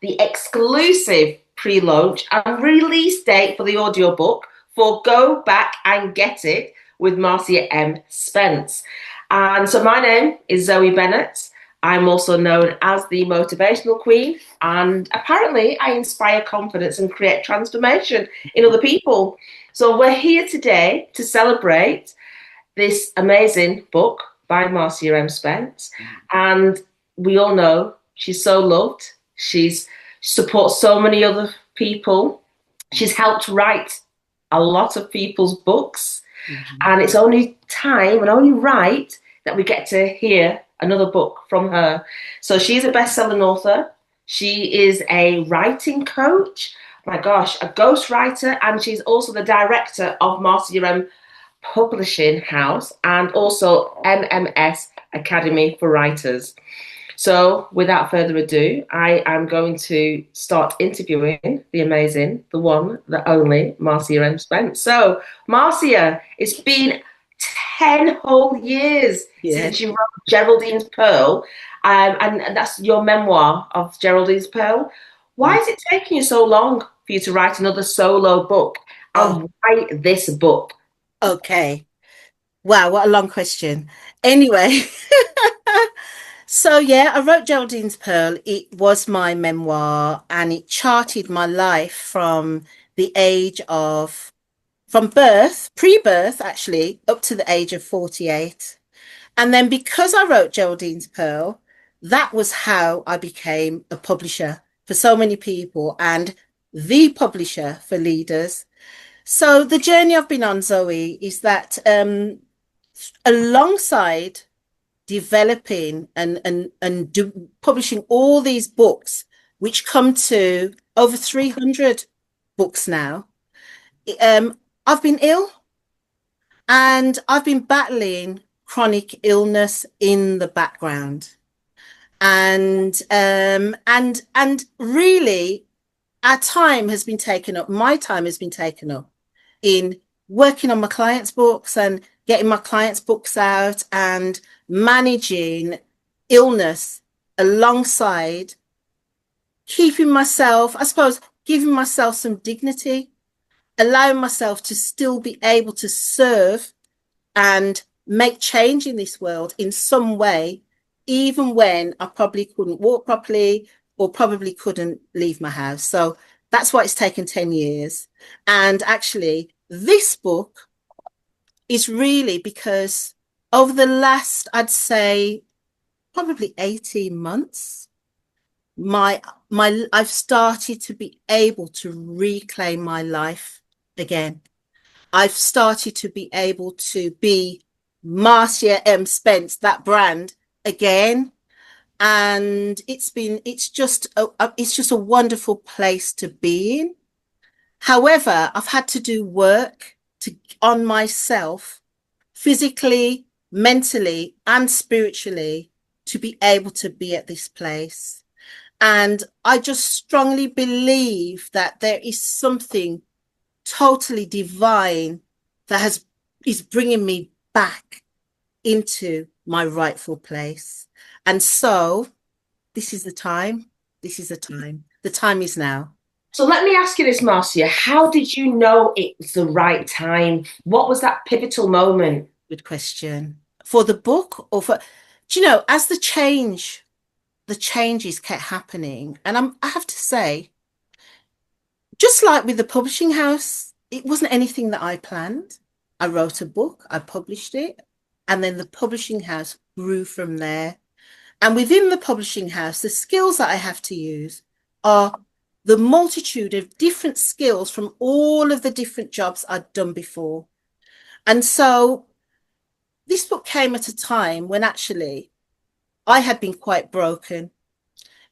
the exclusive pre-launch and release date for the audiobook for Go Back and Get It with Marcia M Spence. And so my name is Zoe Bennett. I'm also known as the Motivational Queen, and apparently I inspire confidence and create transformation in other people. So we're here today to celebrate this amazing book by Marcia M Spence, and we all know she's so loved. She's supports so many other people. She's helped write a lot of people's books, and it's only time and only right that we get to hear another book from her. So she's a best-selling author. She is a writing coach, my gosh, a ghostwriter, and she's also the director of Marcia M Publishing House and also MMS Academy for Writers. So without further ado, I am going to start interviewing the amazing, the one, the only Marcia M Spence. So Marcia, it's been 10 whole years since you wrote Geraldine's Pearl, and that's your memoir of Geraldine's Pearl. Why is it taking you so long for you to write another solo book? And why this book? Okay. Wow, what a long question. Anyway, so yeah, I wrote Geraldine's Pearl. It was my memoir and it charted my life from the age of, from birth, pre-birth actually, up to the age of 48. And then because I wrote Geraldine's Pearl, that was how I became a publisher for so many people and the publisher for leaders. So the journey I've been on, Zoe, is that alongside developing and publishing all these books, which come to over 300 books now, I've been ill and I've been battling chronic illness in the background. And really our time has been taken up, my time has been taken up in working on my clients' books and getting my clients' books out and managing illness alongside keeping myself, I suppose, giving myself some dignity, allowing myself to still be able to serve and make change in this world in some way, even when I probably couldn't walk properly or probably couldn't leave my house. So that's why it's taken 10 years. And actually, this book is really because over the last, I'd say, probably 18 months, I've started to be able to reclaim my life again. I've started to be able to be Marcia M Spence, that brand again. And it's just a wonderful place to be in. However, I've had to do work on myself physically, mentally, and spiritually to be able to be at this place. And I just strongly believe that there is something totally divine that is bringing me back into my rightful place. And so this is the time. This is the time. The time is now. So let me ask you this, Marcia. How did you know it was the right time? What was that pivotal moment? Good question. For the book or for, do you know, as the changes kept happening, and I have to say, just like with the publishing house, it wasn't anything that I planned. I wrote a book, I published it, and then the publishing house grew from there. And within the publishing house, the skills that I have to use are the multitude of different skills from all of the different jobs I'd done before. And so this book came at a time when actually I had been quite broken.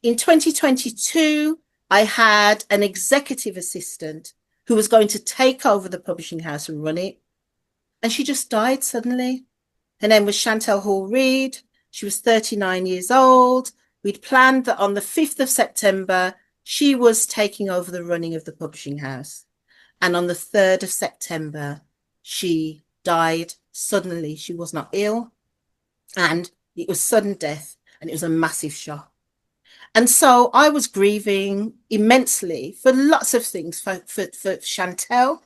In 2022, I had an executive assistant who was going to take over the publishing house and run it. And she just died suddenly. Her name was Chantel Hall-Reid. She was 39 years old. We'd planned that on the 5th of September, she was taking over the running of the publishing house. And on the 3rd of September, she died suddenly. She was not ill. And it was sudden death. And it was a massive shock. And so I was grieving immensely for lots of things, for Chantel,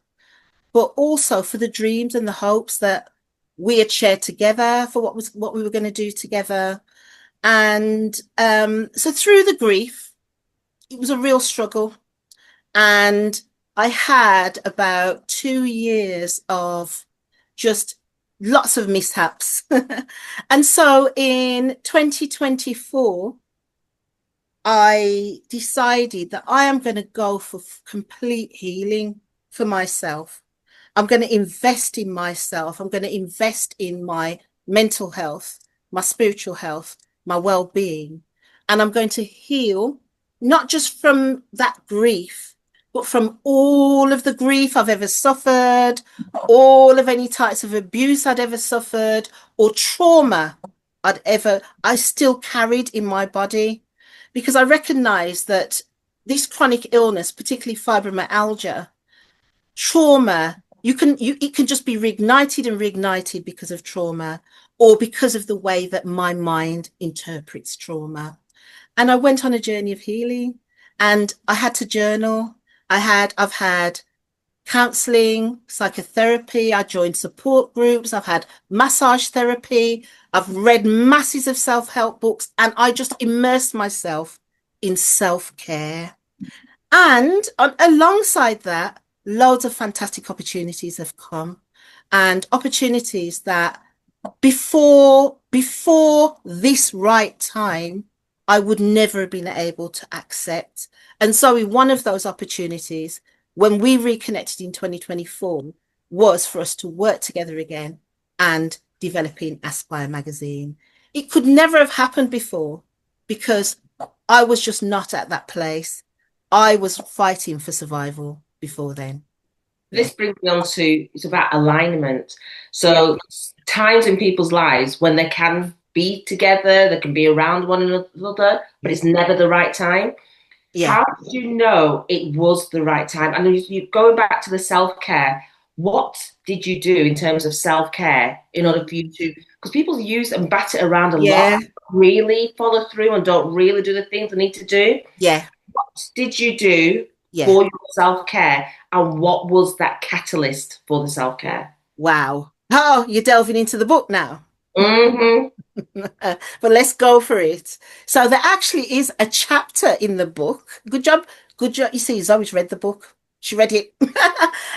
but also for the dreams and the hopes that we had shared together for what we were going to do together. And so through the grief, it was a real struggle. And I had about 2 years of just lots of mishaps. And so in 2024, I decided that I am going to go for complete healing for myself. I'm going to invest in myself. I'm going to invest in my mental health, my spiritual health, my well-being. And I'm going to heal not just from that grief, but from all of the grief I've ever suffered, all of any types of abuse I'd ever suffered, or trauma I still carried in my body. Because I recognize that this chronic illness, particularly fibromyalgia, trauma, it can just be reignited and reignited because of trauma or because of the way that my mind interprets trauma. And I went on a journey of healing, and I had to journal. I've had counseling, psychotherapy. I joined support groups. I've had massage therapy. I've read masses of self-help books, and I just immersed myself in self-care. And alongside that, loads of fantastic opportunities have come, and opportunities that before this right time, I would never have been able to accept. And so in one of those opportunities, when we reconnected in 2024, was for us to work together again and developing Aspire magazine. It could never have happened before because I was just not at that place. I was fighting for survival before then. Yeah. This brings me on to it's about alignment. Yeah. So times in people's lives when they can be together, they can be around one another, but it's never the right time. Yeah. How did you know it was the right time? And you going back to the self-care, what did you do in terms of self-care in order for you to, because people use and bat it around a lot, Yeah. really follow through and don't really do the things they need to do. Yeah. What did you do Yeah. for your self-care, and what was that catalyst for the self-care? Wow. Oh, you're delving into the book now. Mm-hmm. But let's go for it. So there actually is a chapter in the book. Good job. Good job. You see, Zoe's read the book. She read it.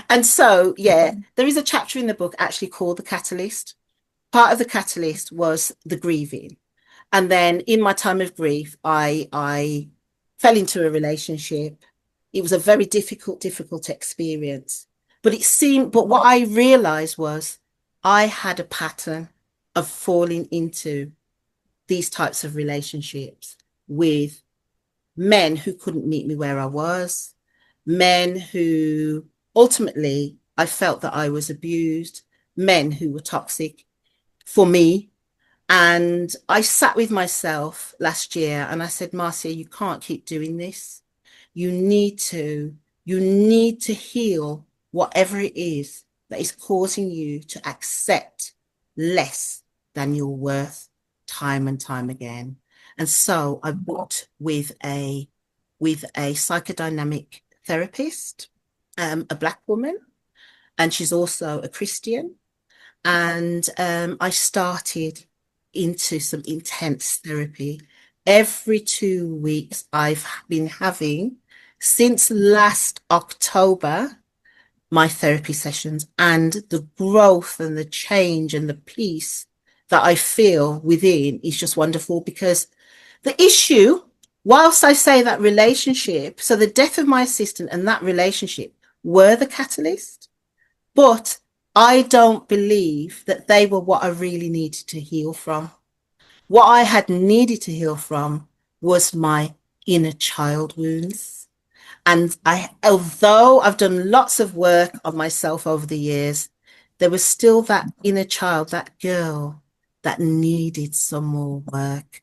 And so, yeah, there is a chapter in the book actually called The Catalyst. Part of the catalyst was the grieving. And then in my time of grief, I fell into a relationship. It was a very difficult experience. But what I realized was I had a pattern of falling into these types of relationships with men who couldn't meet me where I was, men who ultimately I felt that I was abused, men who were toxic for me. And I sat with myself last year and I said, Marcia, you can't keep doing this. You need to, you need to heal whatever it is that is causing you to accept less than your worth time and time again. And so I booked with a psychodynamic therapist, a Black woman, and she's also a Christian. And I started into some intense therapy. Every 2 weeks, I've been having since last October my therapy sessions, and the growth and the change and the peace that I feel within is just wonderful. Because the issue, whilst I say that relationship, so the death of my assistant and that relationship were the catalyst, but I don't believe that they were what I really needed to heal from. What I had needed to heal from was my inner child wounds. And although I've done lots of work on myself over the years, there was still that inner child, that girl that needed some more work.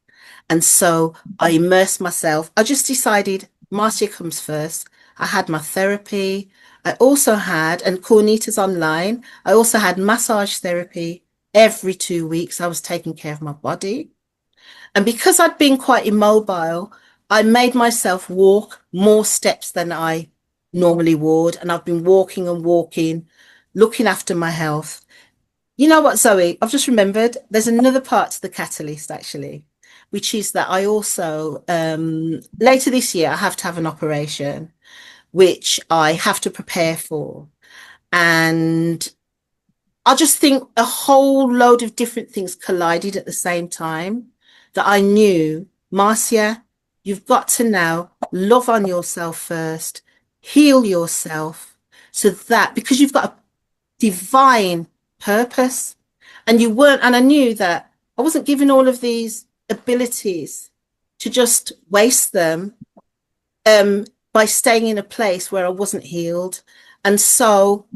And so I immersed myself. I just decided Marcia comes first. I had my therapy. I also had, and Cornita's online, I also had massage therapy every 2 weeks. I was taking care of my body. And because I'd been quite immobile, I made myself walk more steps than I normally would. And I've been walking and walking, looking after my health. You know what, Zoe? I've just remembered there's another part to the catalyst actually, which is that I also, later this year, I have to have an operation, which I have to prepare for. And I just think a whole load of different things collided at the same time that I knew, Marcia, you've got to now love on yourself first, heal yourself, so that because you've got a divine purpose and you weren't, and I knew that I wasn't given all of these abilities to just waste them by staying in a place where I wasn't healed. And so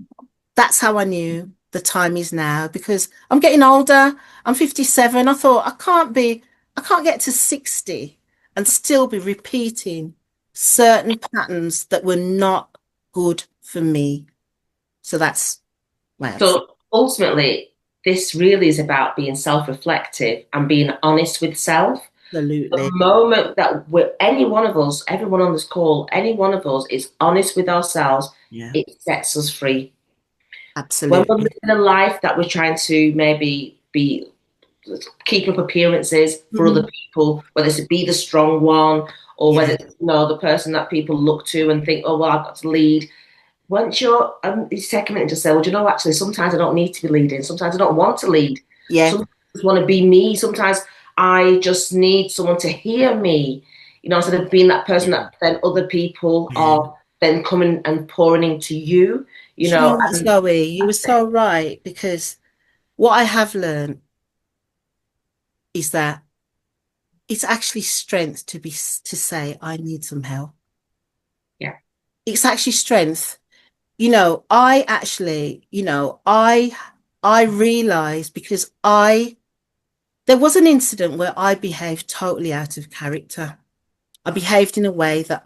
that's how I knew the time is now because I'm getting older. I'm 57. I thought I can't get to 60 and still be repeating certain patterns that were not good for me. So that's my answer. So ultimately, this really is about being self-reflective and being honest with self. The Absolutely. moment that we're, any one of us, everyone on this call, any one of us is honest with ourselves, Yeah, it sets us free. When we're absolutely. living a life that we're trying to maybe be keep up appearances for other Mhm. people, whether it's to be the strong one or whether Yeah, it's, the person that people look to and think, oh well, I've got to lead. Once you're you take a minute and just say, well, do you know, actually, sometimes I don't need to be leading. Sometimes I don't want to lead. yeah, Sometimes I just want to be me. Sometimes I just need someone to hear me. Instead of being that person yeah, that then other people yeah. are then coming and pouring into you. You Do you know, know what, and Zoe? You were so right because what I have learned is that it's actually strength to say I need some help. yeah, It's actually strength. I actually, I realized because I there was an incident where I behaved totally out of character. I behaved in a way that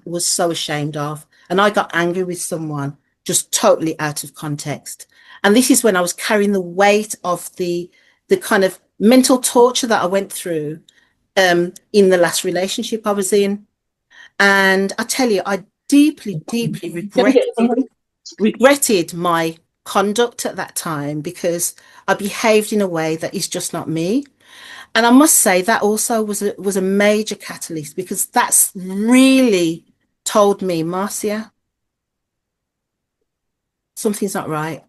was so ashamed of, and I got angry with someone just totally out of context. And this is when I was carrying the weight of the kind of mental torture that I went through in the last relationship I was in. And I tell you, I deeply, deeply regretted my conduct at that time because I behaved in a way that is just not me. And I must say that also was a major catalyst because that's really told me, Marcia, something's not right.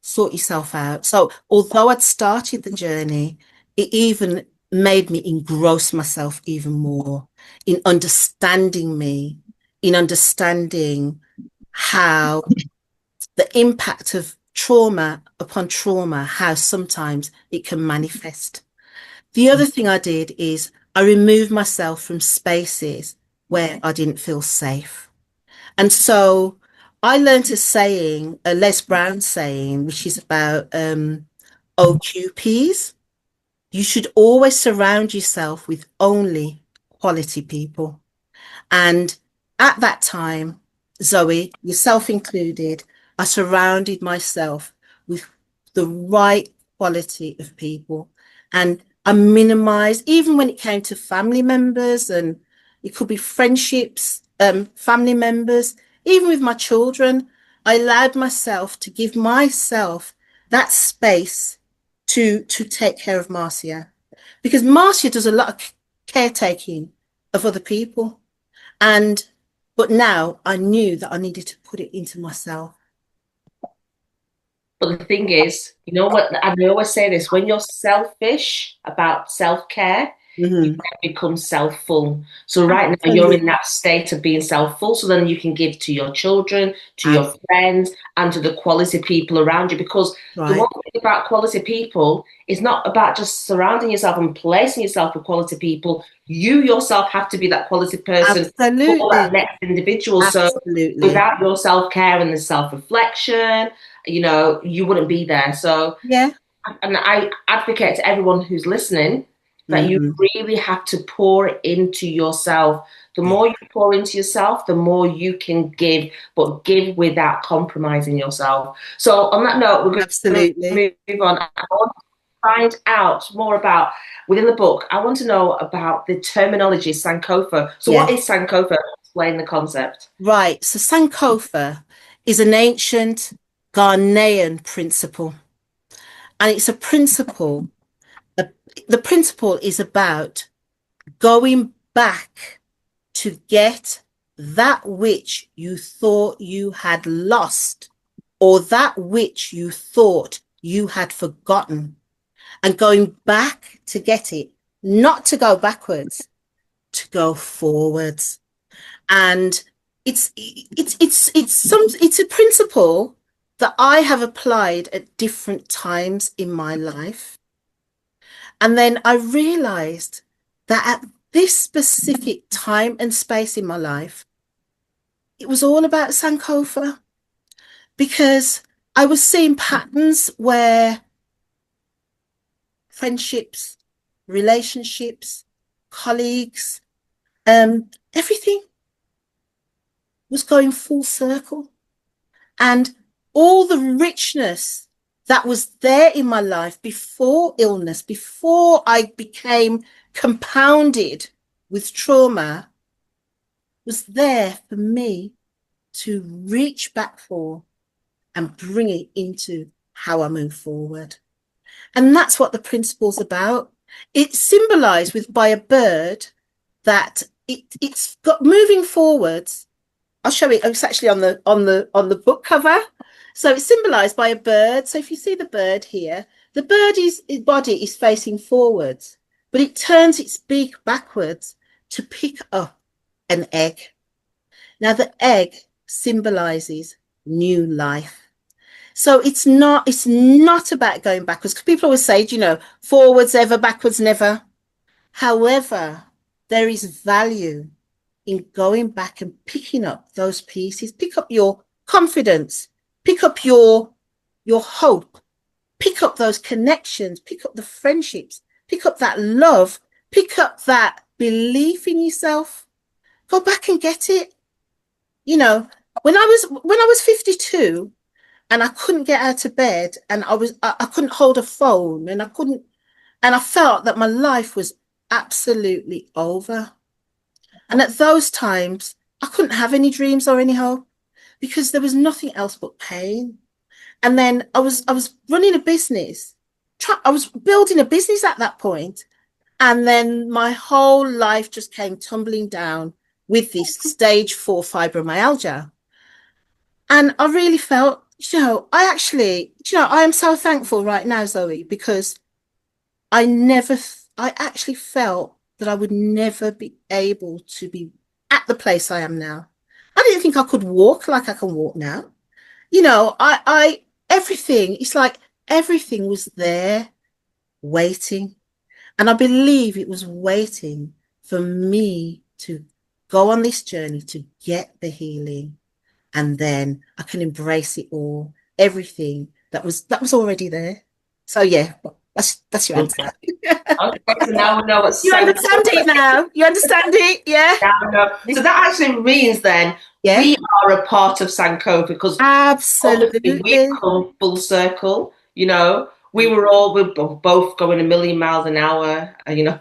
Sort yourself out. So although I'd started the journey, it even made me engross myself even more in understanding me, in understanding how the impact of trauma upon trauma, how sometimes it can manifest. The other thing I did is I removed myself from spaces where I didn't feel safe. And so I learned a saying, a Les Brown saying, which is about OQPs. You should always surround yourself with only quality people. And at that time, Zoe, yourself included, I surrounded myself with the right quality of people. And I minimized, even when it came to family members, and it could be friendships, family members, even with my children, I allowed myself to give myself that space to take care of Marcia. Because Marcia does a lot of caretaking of other people. And but now I knew that I needed to put it into myself. but the thing is, you know what? And I always say this: when you're selfish about self-care, you Mhm. then become self-full. So right now you're in Absolutely. that state of being self-full. So then you can give to your children, to your That's friends, and to the quality people around you. Because the one right. thing about quality people is not about just surrounding yourself and placing yourself with quality people. You yourself have to be that quality person for that Absolutely. next individual. So Absolutely. without your self-care and the self-reflection, you wouldn't be there. So, Yeah. and I advocate to everyone who's listening that you Hmm. really have to pour into yourself. The Yeah. more you pour into yourself, the more you can give, but give without compromising yourself. So, on that note, we're going to Absolutely. move on. find out more about within the book. I want to know about the terminology Sankofa. So, what Yeah. is Sankofa? Explain the concept. Right. So Sankofa is an ancient Ghanaian principle. And it's a principle. uh, the principle is about going back to get that which you thought you had lost, or that which you thought you had forgotten, and going back to get it, not to go backwards, to go forwards. And it's a principle that I have applied at different times in my life. And then I realized that at this specific time and space in my life, it was all about Sankofa, because I was seeing patterns where friendships, relationships, colleagues, everything was going full circle. And all the richness that was there in my life before illness, before I became compounded with trauma, was there for me to reach back for and bring it into how I move forward. And that's what the principle's about. It's symbolized with by a bird that it's got moving forwards. I'll show it. It's actually on the book cover. So it's symbolized by a bird. So if you see the bird here, the bird's body is facing forwards, but it turns its beak backwards to pick up an egg. Now the egg symbolizes new life. So it's not about going backwards, because people always say, forwards ever, backwards never. However, there is value in going back and picking up those pieces. Pick up your confidence, pick up your hope, pick up those connections, pick up the friendships, pick up that love, pick up that belief in yourself. Go back and get it. When I was 52 and I couldn't get out of bed, and I couldn't hold a phone, and I felt that my life was absolutely over. And at those times, I couldn't have any dreams or any hope, because there was nothing else but pain. And then I was running a business. I was building a business at that point, and then my whole life just came tumbling down with this stage 4 fibromyalgia. And I really felt, I am so thankful right now, Zoe, because I actually felt that I would never be able to be at the place I am now. I didn't think I could walk like I can walk now. It's like everything was there waiting. And I believe it was waiting for me to go on this journey to get the healing. And then I can embrace it all, everything that was already there. So yeah, that's your answer. Okay, so now we know what You understand it now. You understand it, yeah? So that actually means then Yeah, we are a part of Sankofa, because obviously we've absolutely. come full circle. We were both going a million miles an hour,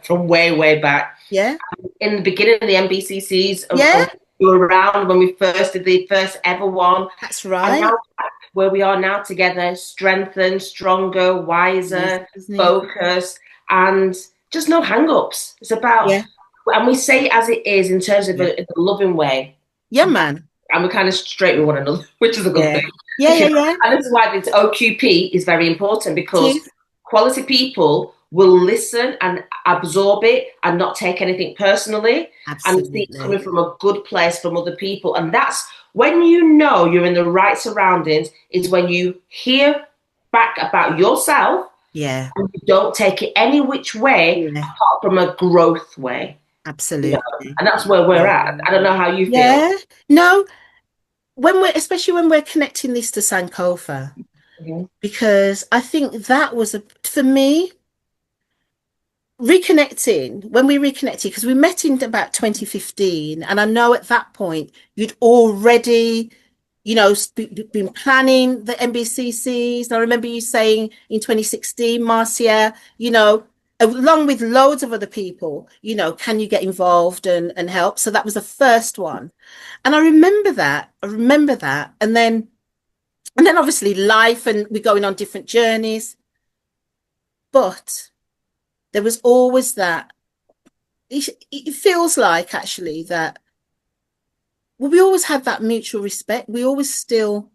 from way, way back. Yeah, In the beginning of the MBCCs, yeah, we were around when we first did the first ever one. that's And right. now where we are now together, strengthened, stronger, Yes, wiser, isn't it? focused, and just no hang-ups. It's about, Yeah, and we say it as it is in terms of yeah, a loving way. yeah, man. And we're kind of straight with one another, which is a good Yeah, thing. yeah, yeah, yeah. And this is why this OQP is very important, It because is. quality people will listen and absorb it and not take anything personally, and see it coming Absolutely. from a good place from other people. And that's when you know you're in the right surroundings, is when you hear back about yourself Yeah, and you don't take it any which way yeah, apart from a growth way. you know. absolutely. And that's where we're Yeah, at. I don't know how you feel. yeah. No, especially when we're connecting this to Sankofa, Mhm. because I think that was for me, reconnecting, when we reconnected, because we met in about 2015, and I know at that point you'd already, been planning the MBCCs. I remember you saying in 2016, Marcia, along with loads of other people, can you get involved and help? So that was the first one. And I remember that. And then obviously life, and we're going on different journeys. But there was always that. It feels like actually that, well, we always had that mutual respect. We always still,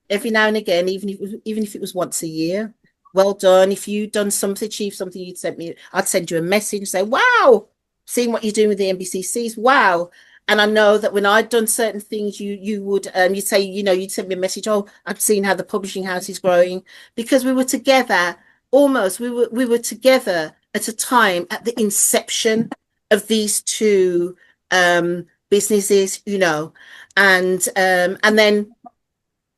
every now and again, even if it was once a year, well done. If you'd done something, achieved something, I'd send you a message and say, wow, seeing what you're doing with the NBCCs, wow. And I know that when I'd done certain things, you would you'd say, you'd send me a message, oh, I've seen how the publishing house is growing, because we were together almost, we were together at a time at the inception of these two businesses, and then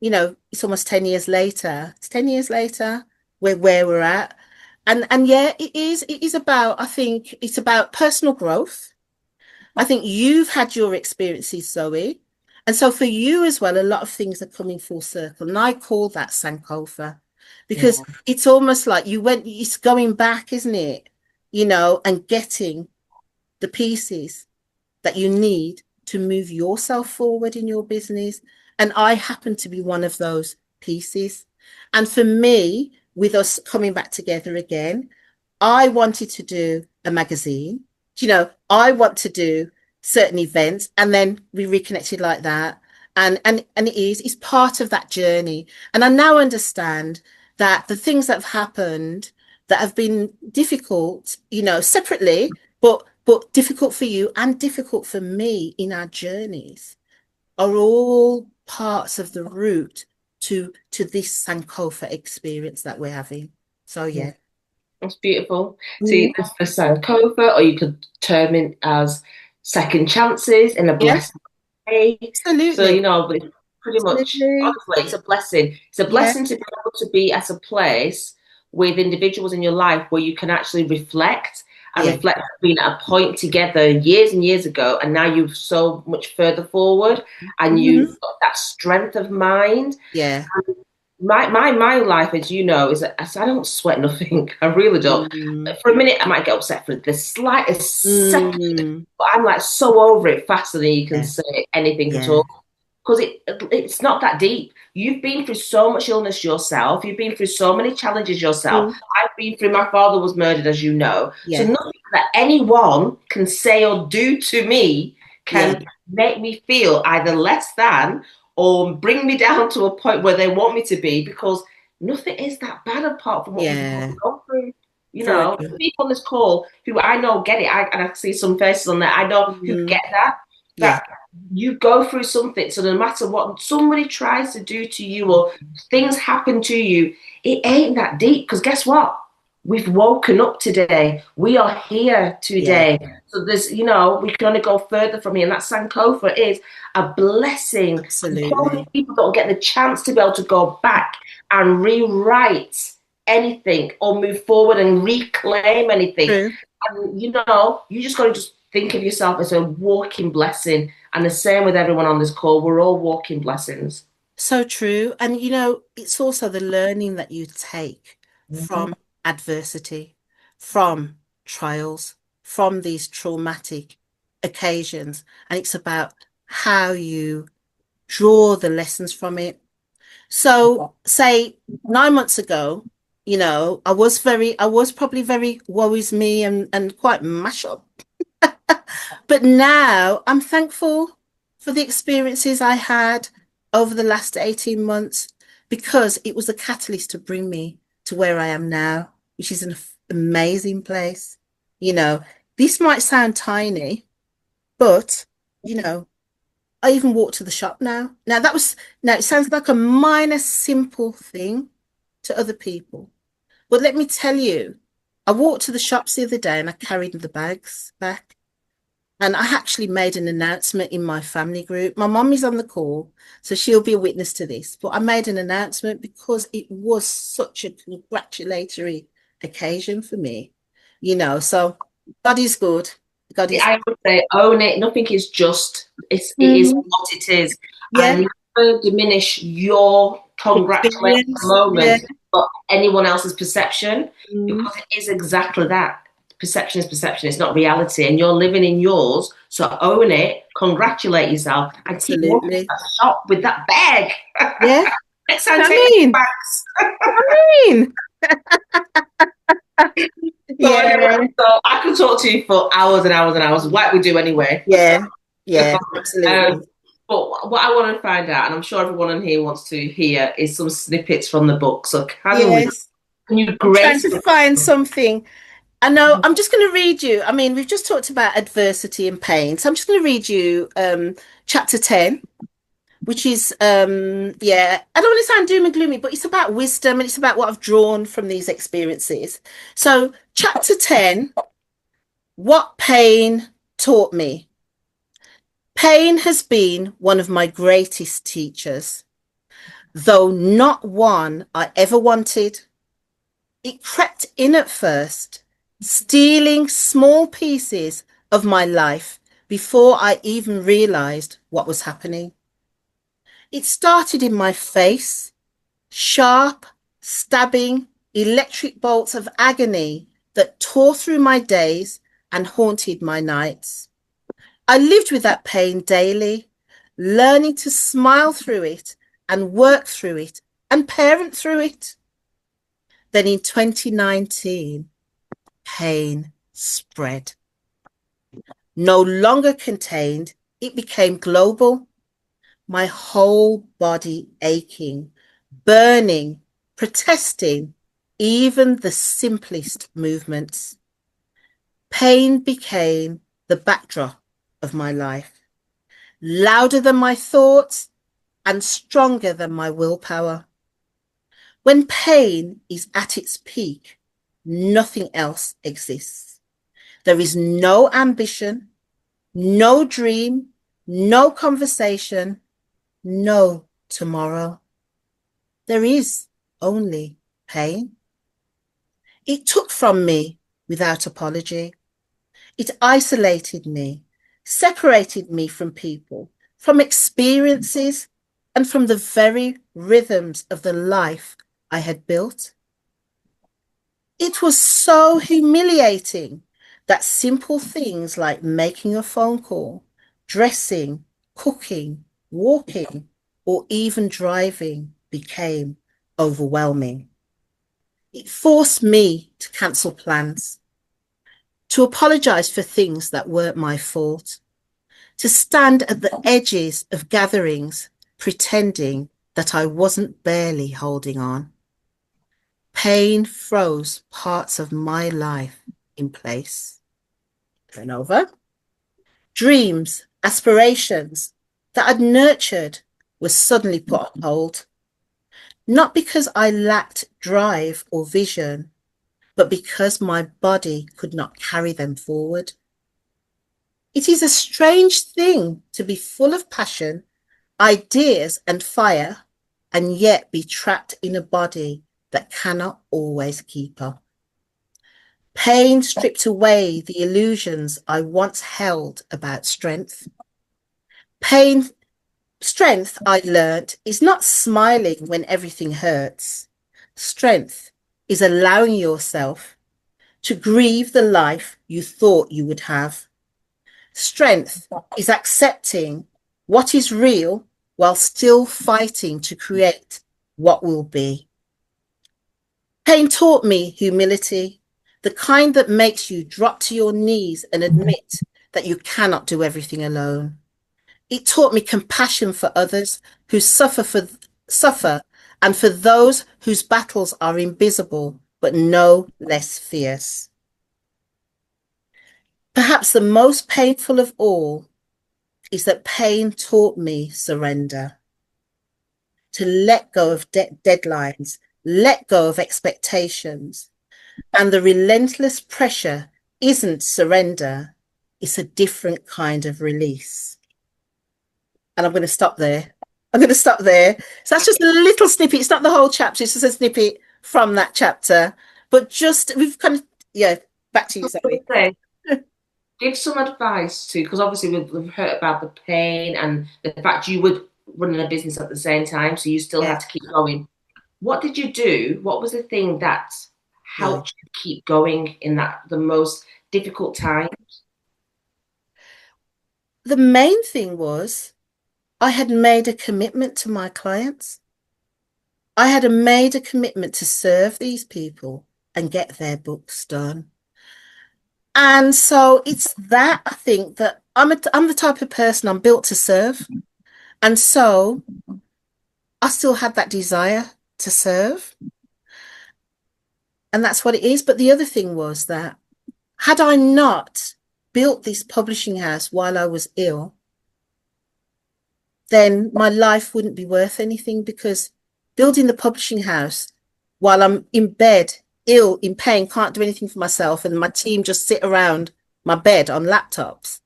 it's almost 10 years later. It's 10 years later, where we're at. And yeah, it is about, I think it's about personal growth. I think you've had your experiences, Zoe. And so for you as well, a lot of things are coming full circle. And I call that Sankofa, because it's almost like it's going back, isn't it? And getting the pieces that you need to move yourself forward in your business. And I happen to be one of those pieces. And for me, with us coming back together again, I wanted to do a magazine. I want to do certain events, and then we reconnected like that. And it's part of that journey. And I now understand that the things that have happened that have been difficult, separately, but difficult for you and difficult for me in our journeys, are all parts of the route to this Sankofa experience that we're having. So yeah. That's beautiful. See, that's the Sankofa, or you could term it as second chances in a Yeah, blessed way. So, absolutely. but it's pretty much, Absolutely. honestly, it's a blessing. It's a Yeah, blessing to be able to be at a place with individuals in your life where you can actually reflect and yeah. reflect being at a point together years and years ago, and now you're so much further forward and you've Mhm. got that strength of mind. Yeah. My life, as you know, is I don't sweat nothing. I really don't. Mm. For a minute, I might get upset for the slightest second, Mm. but I'm like so over it faster than you can Yeah, say anything at yeah. all. Because it's not that deep. You've been through so much illness yourself. You've been through so many challenges yourself. Mm. I've been through. My father was murdered, as you know. So Yeah, nothing that anyone can say or do to me yeah, can make me feel either less than or bring me down to a point where they want me to be, because nothing is that bad apart from what we've yeah. gone through. Very true. People on this call who I know get it, and I see some faces on there, I know who Mm. get that, Yeah. that you go through something. So no matter what somebody tries to do to you or things happen to you, it ain't that deep. Because guess what? We've woken up today. We are here Yeah, today. So we can only go further from here. And that Sankofa is a blessing. So many absolutely. people don't get the chance to be able to go back and rewrite anything or move forward and reclaim anything. True. And you just got to just think of yourself as a walking blessing. And the same with everyone on this call. We're all walking blessings. So true. And it's also the learning that you take Mhm. from adversity, from trials, from these traumatic occasions. And it's about how you draw the lessons from it. So, say 9 months ago, I was probably very woe is me and quite mash up. But now I'm thankful for the experiences I had over the last 18 months, because it was a catalyst to bring me to where I am now, which is an amazing place. You know, this might sound tiny, but, you know, I even walk to the shop now. Now it sounds like a minor, simple thing to other people. But let me tell you, I walked to the shops the other day and I carried the bags back. And I actually made an announcement in my family group. My mum is on the call, so she'll be a witness to this. But I made an announcement because it was such a congratulatory occasion for me. So God is good. God is I would say own it. Nothing is just. It is Mhm. what it is. Yeah, never diminish your congratulatory Experience. Yeah. moment, but anyone else's perception, Mm, because it is exactly that. Perception is perception, it's not reality, and you're living in yours. So own it, congratulate yourself, and keep walking to absolutely. that shop with that bag. Yeah. Next time, I take the mean, bags. I mean, So anyway, yeah, so I could talk to you for hours and hours and hours, like we do anyway. yeah, yeah, um, absolutely. but what I want to find out, and I'm sure everyone in here wants to hear, is some snippets from the book. So Yes. can you I'm trying grace to find something. I know, I'm just going to read you. I mean, we've just talked about adversity and pain. So I'm just going to read you chapter 10, which is, yeah, I don't want to sound doom and gloomy, but it's about wisdom and it's about what I've drawn from these experiences. So, chapter 10, what pain taught me. Pain has been one of my greatest teachers, though not one I ever wanted. It crept in at first, stealing small pieces of my life before I even realized what was happening. It started in my face, sharp, stabbing, electric bolts of agony that tore through my days and haunted my nights. I lived with that pain daily, learning to smile through it and work through it and parent through it. Then in 2019, pain spread. No longer contained, it became global. My whole body aching, burning, protesting, even the simplest movements. Pain became the backdrop of my life, louder than my thoughts and stronger than my willpower. When pain is at its peak, nothing else exists. There is no ambition, no dream, no conversation, no tomorrow. There is only pain. It took from me without apology. It isolated me, separated me from people, from experiences, and from the very rhythms of the life I had built. It was so humiliating that simple things like making a phone call, dressing, cooking, walking, or even driving became overwhelming. It forced me to cancel plans, to apologize for things that weren't my fault, to stand at the edges of gatherings pretending that I wasn't barely holding on. Pain froze parts of my life in place. Turn over. Dreams, aspirations that I'd nurtured were suddenly put on hold. Not because I lacked drive or vision, but because my body could not carry them forward. It is a strange thing to be full of passion, ideas, and fire, and yet be trapped in a body that cannot always keep up. Pain stripped away the illusions I once held about strength. Pain, strength, I learnt, is not smiling when everything hurts. Strength is allowing yourself to grieve the life you thought you would have. Strength is accepting what is real while still fighting to create what will be. Pain taught me humility, the kind that makes you drop to your knees and admit that you cannot do everything alone. It taught me compassion for others who suffer and for those whose battles are invisible but no less fierce. Perhaps the most painful of all is that pain taught me surrender, to let go of deadlines, let go of expectations. And the relentless pressure isn't surrender, it's a different kind of release. And I'm going to stop there. I'm going to stop there. So that's just a little snippet. It's not the whole chapter, it's just a snippet from that chapter. But just, we've kind of, yeah, back to you, Zoe. Give some advice to, because obviously we've heard about the pain and the fact you would running a business at the same time, so you still Yeah, had to keep going. What did you do? What was the thing that yeah. helped you keep going in that the most difficult time? The main thing was I had made a commitment to my clients. I had made a commitment to serve these people and get their books done. And so it's that I think that I'm the type of person I'm built to serve. And so I still had that desire to serve. And that's what it is. But the other thing was that had I not built this publishing house while I was ill, then my life wouldn't be worth anything because building the publishing house while I'm in bed, ill, in pain, can't do anything for myself, and my team just sit around my bed on laptops.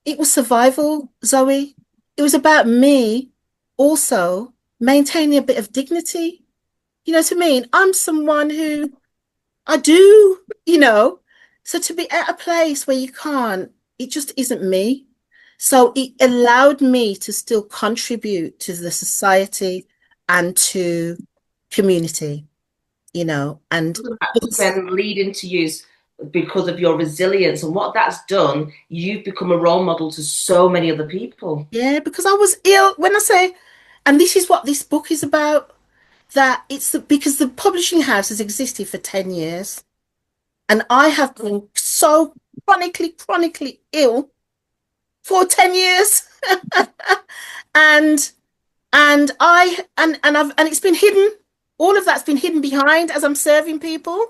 It was survival, Zoe. It was about me also maintaining a bit of dignity. You know what I mean? I'm someone who I do, you know. So to be at a place where you can't, it just isn't me. So it allowed me to still contribute to the society and to community, you know, and That's then leading to use because of your resilience and what that's done, you've become a role model to so many other people. yeah, because I was ill when I say, and this is what this book is about, that because the publishing house has existed for 10 years and I have been so chronically ill for 10 years. and and it's been hidden. All of that's been hidden behind as I'm serving people.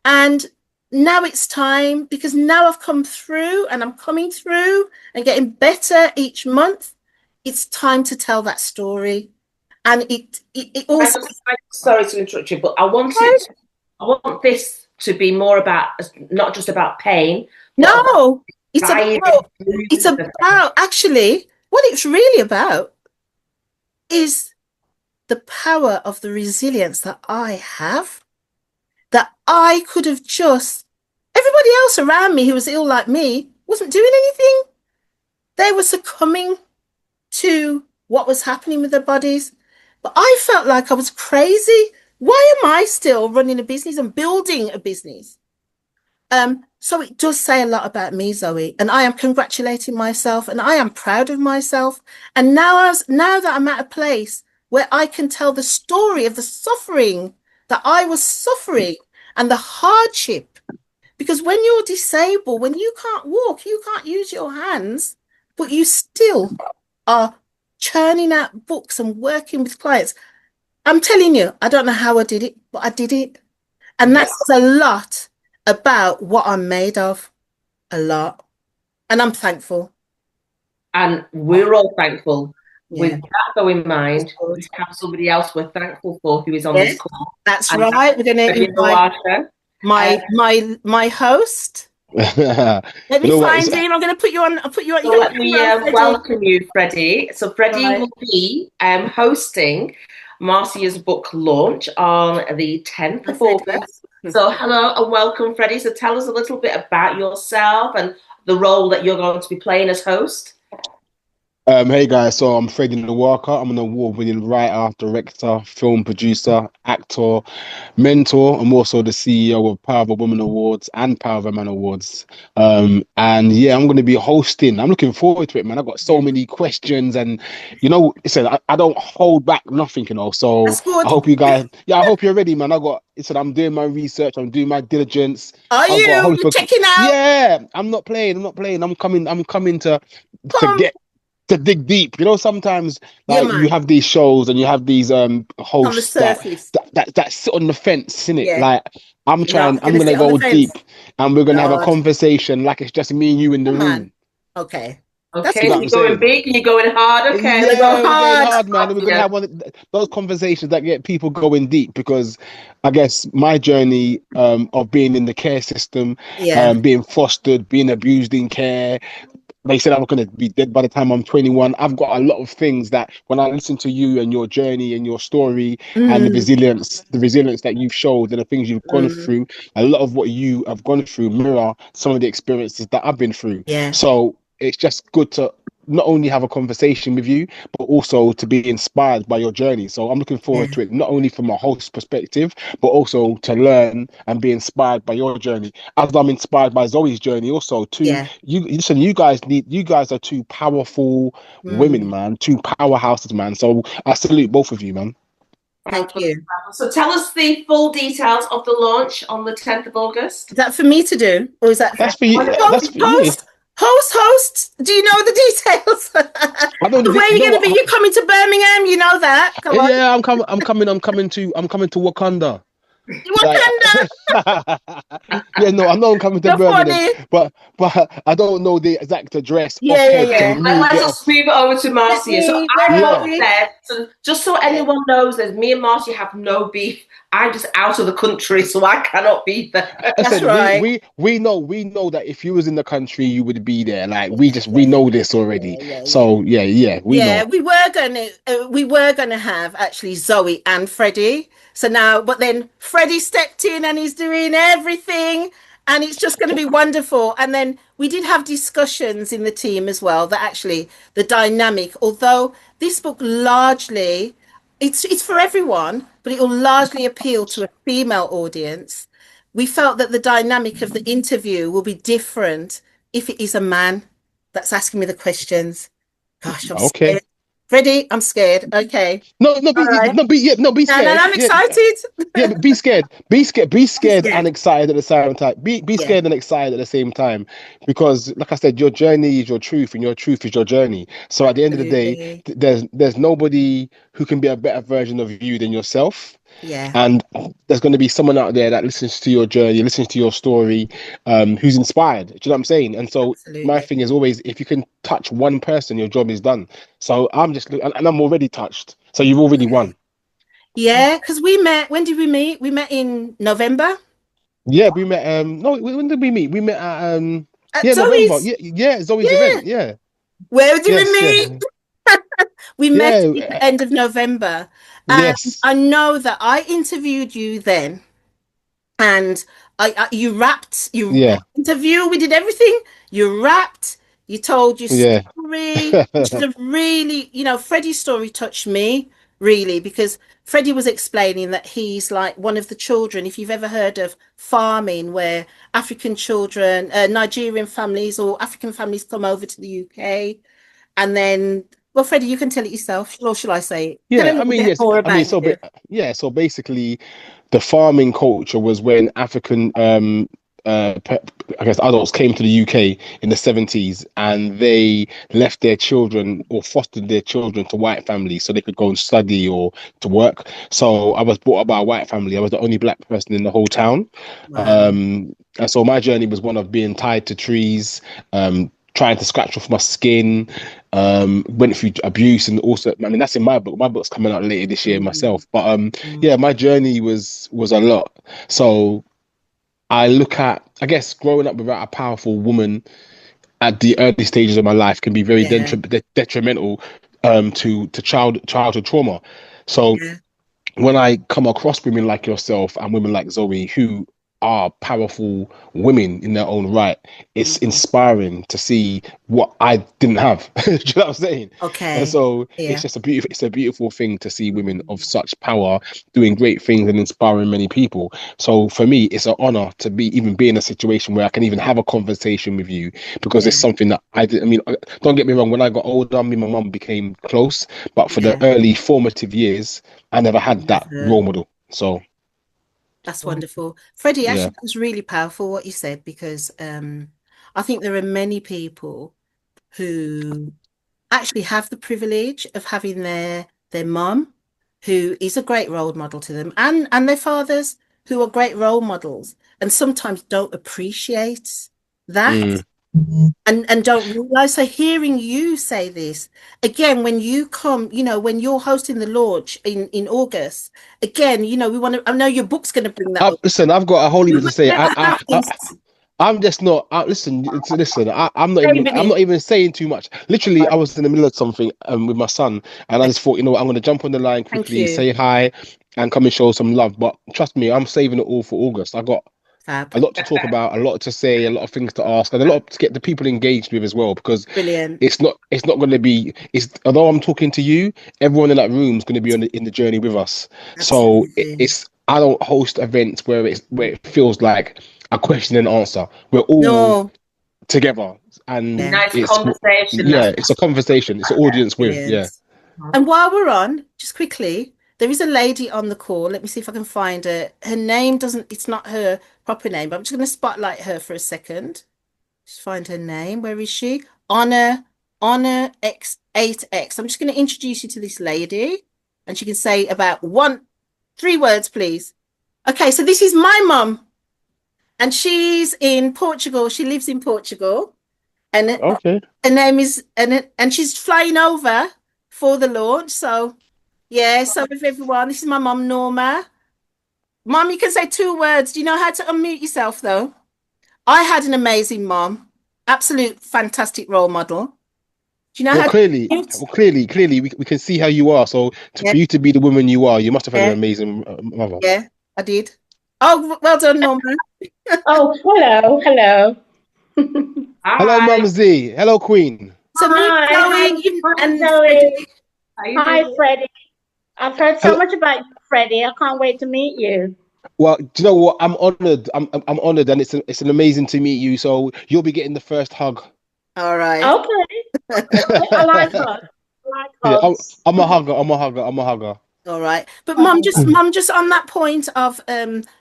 And now it's time because now I've come through and I'm coming through and getting better each month. It's time to tell that story. And it also Sorry to interrupt you, but I want this to be more about not just about pain, but about no, it's thriving about through it's the about actually what it's really about is the power of the resilience that I have, that I could have just, everybody else around me who was ill like me wasn't doing anything. They were succumbing to what was happening with their bodies. But I felt like I was crazy. Why am I still running a business and building a business? So it does say a lot about me, Zoe, and I am congratulating myself and I am proud of myself. And now that I'm at a place where I can tell the story of the suffering that I was suffering and the hardship, because when you're disabled, when you can't walk, you can't use your hands, but you still are churning out books and working with clients. I'm telling you, I don't know how I did it, but I did it. And yeah. that's a lot about what I'm made of, a lot. And I'm thankful. And we're all thankful. Yeah, With that though in that's mind, good. we have somebody else we're thankful for who is on this Yes, call, that's and right. We're going to that's invite Marsha. Uh, my host. Let You me know what? It's find him. I'm going to put you on. I'll put you on. so You got let your me camera on, Freddie. welcome you, Freddie. So Freddie Right. will be hosting Marcia's book launch on the 10th Hi, of Freddie. August. So hello and welcome, Freddie. So tell us a little bit about yourself and the role that you're going to be playing as host. Hey guys, so I'm Freddie Walker. I'm an award-winning writer, director, film producer, actor, mentor. I'm also the CEO of Power of a Woman Awards and Power of a Man Awards. And yeah, I'm going to be hosting. I'm looking forward to it, man. I've got so Yeah, many questions, and listen, I don't hold back nothing, So that's I good. hope you guys, yeah, I hope you're ready, man. I'm doing my research, I'm doing my diligence. Are I've got a you? host You're of, checking out? yeah. I'm not playing. I'm not playing. I'm coming to Come, get to dig deep. Sometimes yeah, like you man. have these shows and you have these On the hosts surface. that sit on the fence, innit? Yeah. Like No, I'm going to gonna sit on the go fence. deep and we're gonna have a God, conversation like it's just me and you in the come on. room. Okay. That's Okay, You so know what good. I'm you're going saying? big and you're going hard. Okay, Gonna go Yeah, we're going hard. hard, man, and we're gonna Marcia. have those conversations that get people going deep because I guess my journey of being in the care system, Yeah. being fostered, being abused in care, they said I'm going to be dead by the time I'm 21. I've got a lot of things that when I listen to you and your journey and your story and Mm, the resilience that you've showed and the things you've gone mm, through, a lot of what you have gone through mirror some of the experiences that I've been through. yeah. So it's just good to not only have a conversation with you, but also to be inspired by your journey. So I'm looking Yeah. forward to it, not only from a host perspective, but also to learn and be inspired by your journey. As I'm inspired by Zoe's journey, also too. Yeah. You listen, you guys are two powerful women, Mm. man, two powerhouses, man. So I salute both of you, man. Thank you. So tell us the full details of the launch on the 10th of August. Is that for me to do, or is that for That's for you. That's for you. host? Do you know the details? I know Where are you you know going to be? what. You're coming to Birmingham. You know that. Come on, Yeah, I'm coming. I'm coming to Wakanda. Like, Wakanda. yeah, no, I know I'm coming to You're Birmingham, funny. but I don't know the exact address Yeah, yeah, offhead to yeah. really Let get us move it over to Marcia. So Where I are yeah. hope we? that, so just so anyone knows that me and Marcia have no beef, I'm just out of the country, so I cannot be there. I That's said right. we know that if you was in the country, you would be there. Like Yeah, we yeah, know this already. yeah. So yeah, we Yeah, know. we were gonna have actually Zoe and Freddie. So now, but then Freddie stepped in and he's doing everything, and it's just going to be wonderful. And then we did have discussions in the team as well that actually the dynamic, although this book largely it's for everyone, but it will largely appeal to a female audience. We felt that the dynamic of the interview will be different if it is a man that's asking me the questions. Gosh, I'm Okay. scared. Freddie, I'm scared. Okay. No, All right. be And scared. I'm Yeah, excited. but be scared. Be Be scared and scared. excited at the same time. Be Yeah. scared and excited at the same time, because, like I said, your journey is your truth, and your truth is your journey. So at the end of the day, Absolutely. there's nobody who can be a better version of you than yourself. Yeah. And there's going to be someone out there that listens to your journey, listens to your story, who's inspired. Do you know what I'm saying? And so my Absolutely. thing is always, if you can touch one person, your job is done. So and I'm already touched. So you've already won. Yeah, because we met. When did we meet? We met in November Yeah, we met. No, when did we meet? We met at at yeah, November. Zoe's. Yeah, Zoe's Yeah. event. Yeah, Where did we yes, yeah, meet? We met at yeah, the end of November. And yes, I know that I interviewed you then. And you rapped, you yeah, interview, we did everything. You rapped, you told your yeah. story, which is a really, Freddie's story touched me really because Freddie was explaining that he's like one of the children. If you've ever heard of farming, where African children, Nigerian families or African families come over to the UK, and then, well, Freddie, you can tell it yourself, or shall I say it? Tell a Yeah, I little mean, bit yes. more I mean, about you. yeah. So basically, the farming culture was when African, I guess, adults came to the UK in the 70s, and they left their children or fostered their children to white families so they could go and study or to work. So I was brought up by a white family. I was the only black person in the whole town. Wow. And so my journey was one of being tied to trees, trying to scratch off my skin, went through abuse, and also, I mean, that's in my book. My book's coming out later this year Mm, myself. But mm, yeah, my journey was a lot. So I look at, I guess, growing up without a powerful woman at the early stages of my life can be very yeah, detrimental to childhood trauma. So yeah. when I come across women like yourself and women like Zoe who are powerful women in their own right, it's Mm. inspiring to see what I didn't have. Do you know what I'm saying? And Okay. so Yeah. it's a beautiful thing to see women of such power doing great things and inspiring many people. So for me, it's an honor to be in a situation where I can even have a conversation with you, because Yeah. it's something that I did. I mean, don't get me wrong. When I got older, me and my mum became close, but for the Yeah. early formative years, I never had that Never. role model. So That's wonderful. Freddie, yeah. actually, that was really powerful what you said because I think there are many people who actually have the privilege of having their mum, who is a great role model to them, and their fathers who are great role models, and sometimes don't appreciate that. Mm. And don't realize. So hearing you say this again, when you come, when you're hosting the launch in August, again, we want to. I know your book's going to bring that up. Listen, I've got a whole heap We to want say. to have this, I'm just not. Listen. saving I'm it. not even saying too much. Literally, I was in the middle of something with my son, and I just thought, I'm going to jump on the line Thank quickly, you. say hi, and come and show some love. But trust me, I'm saving it all for August. I got Fab. a lot to talk about, a lot to say, a lot of things to ask, and a lot to get the people engaged with as well. Because Brilliant. it's not going to be. It's although I'm talking to you, everyone in that room is going to be in the journey with us. So Absolutely. I don't host events where it feels like a question and answer. We're all No. together, and Yeah. Nice conversation. That's it's a conversation. It's an audience with, Brilliant. yeah. And while we're on, just quickly, there is a lady on the call. Let me see if I can find her. Her name doesn't, it's not her proper name, but I'm just going to spotlight her for a second. Just find her name. Where is she? Honor X8X. I'm just going to introduce you to this lady, and she can say about 3 words, please. Okay, so this is my mum, and she's in Portugal. She lives in Portugal, and Okay. her name is and she's flying over for the launch. So yeah, so with everyone, this is my mum, Norma. Mum, you can say 2 words. Do you know how to unmute yourself though? I had an amazing mom, absolute fantastic role model. Do you know Well, how to clearly, unmute? we can see how you are. So, Yeah, for you to be the woman you are, you must have had an yeah, amazing mother. yeah, I did. Oh, well done, Norma. Oh, hello, hello. Hello, Hi. Mum Z. Hello, Queen. So meet Hi, Zoe hi, and Zoe. Freddie. How you Hi, doing? Freddie. I've heard so Hello. much about you, Freddie. I can't wait to meet you. Well, do you know what? I'm honored. I'm honored, and it's an amazing to meet you. So you'll be getting the first hug. All right. Okay, I like hugs. I like Yeah, hugs. I'm a hugger. I'm a hugger. I'm a hugger. All right. But mum, Oh, just on that point of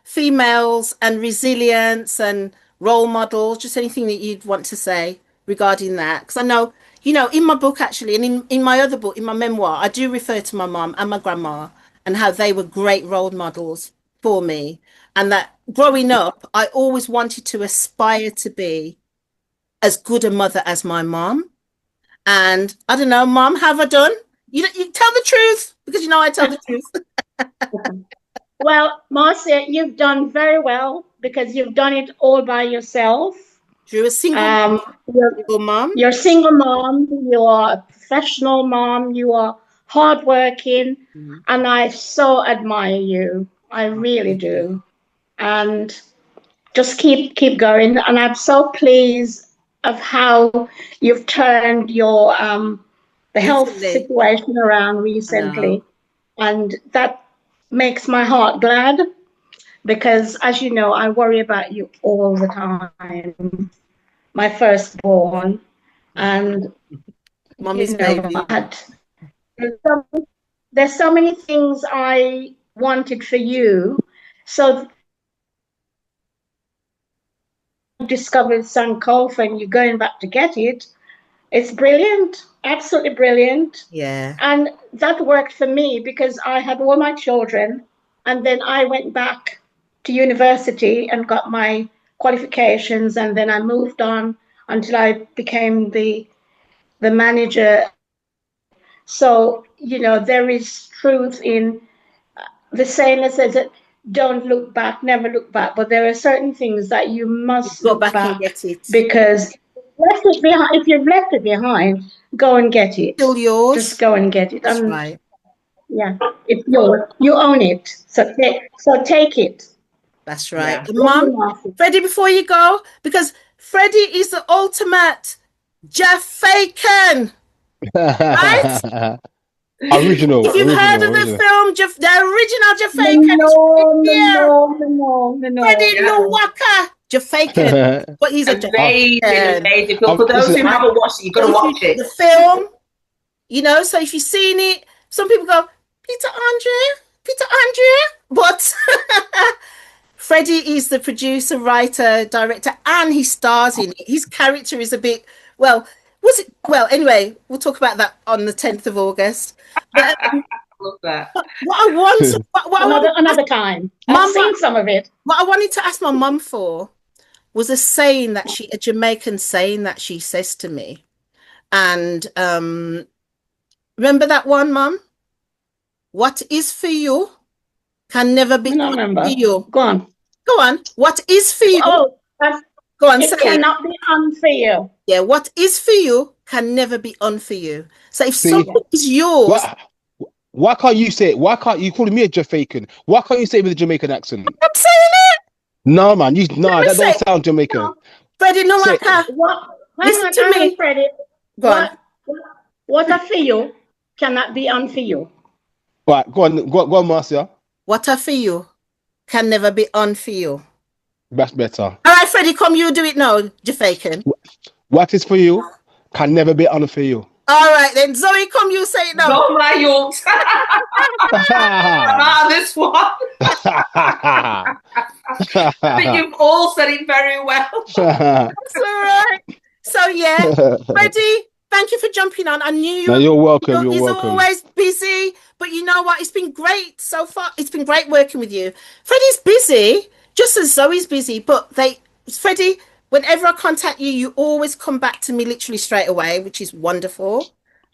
females and resilience and role models, just anything that you'd want to say regarding that. Because I know, in my book actually, and in my other book, in my memoir, I do refer to my mum and my grandma and how they were great role models for me. And that growing up, I always wanted to aspire to be as good a mother as my mum. And I don't know, mum, have I done? You tell the truth because I tell the truth. well, Marcia, you've done very well because you've done it all by yourself. You're a Um, you're, single mom. you're a single mom. You are a professional mom. You are hardworking, Mhm. and I so admire you. I really Thank you. do. And just keep going. And I'm so pleased of how you've turned your the health Recently, situation around I know. recently, and that makes my heart glad because, as you know, I worry about you all the time. My firstborn, and Mommy's I baby. had there's so, there's so many things I wanted for you. So discovered Sankofa and you're going back to get it. It's brilliant, absolutely brilliant. Yeah. And that worked for me because I had all my children and then I went back to university and got my qualifications and then I moved on until I became the manager. So, there is truth in the saying that says that don't look back, never look back. But there are certain things that you You've must got look back and back get it. because if you've left it behind, go and get it. Still Just yours. go and get it. That's And right. yeah, it's yours. You own it. So take it. That's right. Yeah. And Love mom, you, Marcy. Freddie, before you go, because Freddie is the ultimate Jeff Faken, right? If you've heard of the Original. film, the original Jeff Faken is right No, no, here. no, no, no, no, Freddie Yeah. no. Luwaka, Jamaican, but he's a Amazing, Jamaican. amazing. But for those Listen, who haven't watched it, you've got to If watch the it. film, so if you've seen it, some people go, Peter Andre, but Freddie is the producer, writer, director, and he stars in it. His character is a bit, well, was it? Well, anyway, we'll talk about that on the 10th of August. But Love that. what I want, what I wanted to ask Another time. I've Mum, seen some of it. what I wanted to ask my mum for was a Jamaican saying that she says to me. And remember that one, Mum? What is for you can never I be don't for remember. you. Go on. Go on. What is for you? Oh, that's, Go on, say it it. cannot be unfair. Yeah, what is for you can never be for you. So if see, something is yours, why can't you say it? Why can't you calling me a Jamaican? Why can't you say it with a Jamaican accent? I'm saying it. No, man. Let me That don't say, sound Jamaican. Freddie Say, Nawaka, What? Hang listen on, to hang on, me. Freddie. Go on. What are for you cannot be on for you. right, go on, Marcia. What I for you can never be on for you. That's better. All right, Freddie, come you do it now, Jamaican. What is for you can never be on for you. All right, then Zoe, come you say it now. Go my yacht. I'm out of this one. I think you've all said it very well. That's all right. So yeah, Freddie, thank you for jumping on. I knew you No, were, you're welcome. You're he's welcome. always busy, but you know what? It's been great so far. It's been great working with you. Freddie's busy, just as Zoe's busy, but Freddie, whenever I contact you, you always come back to me literally straight away, which is wonderful.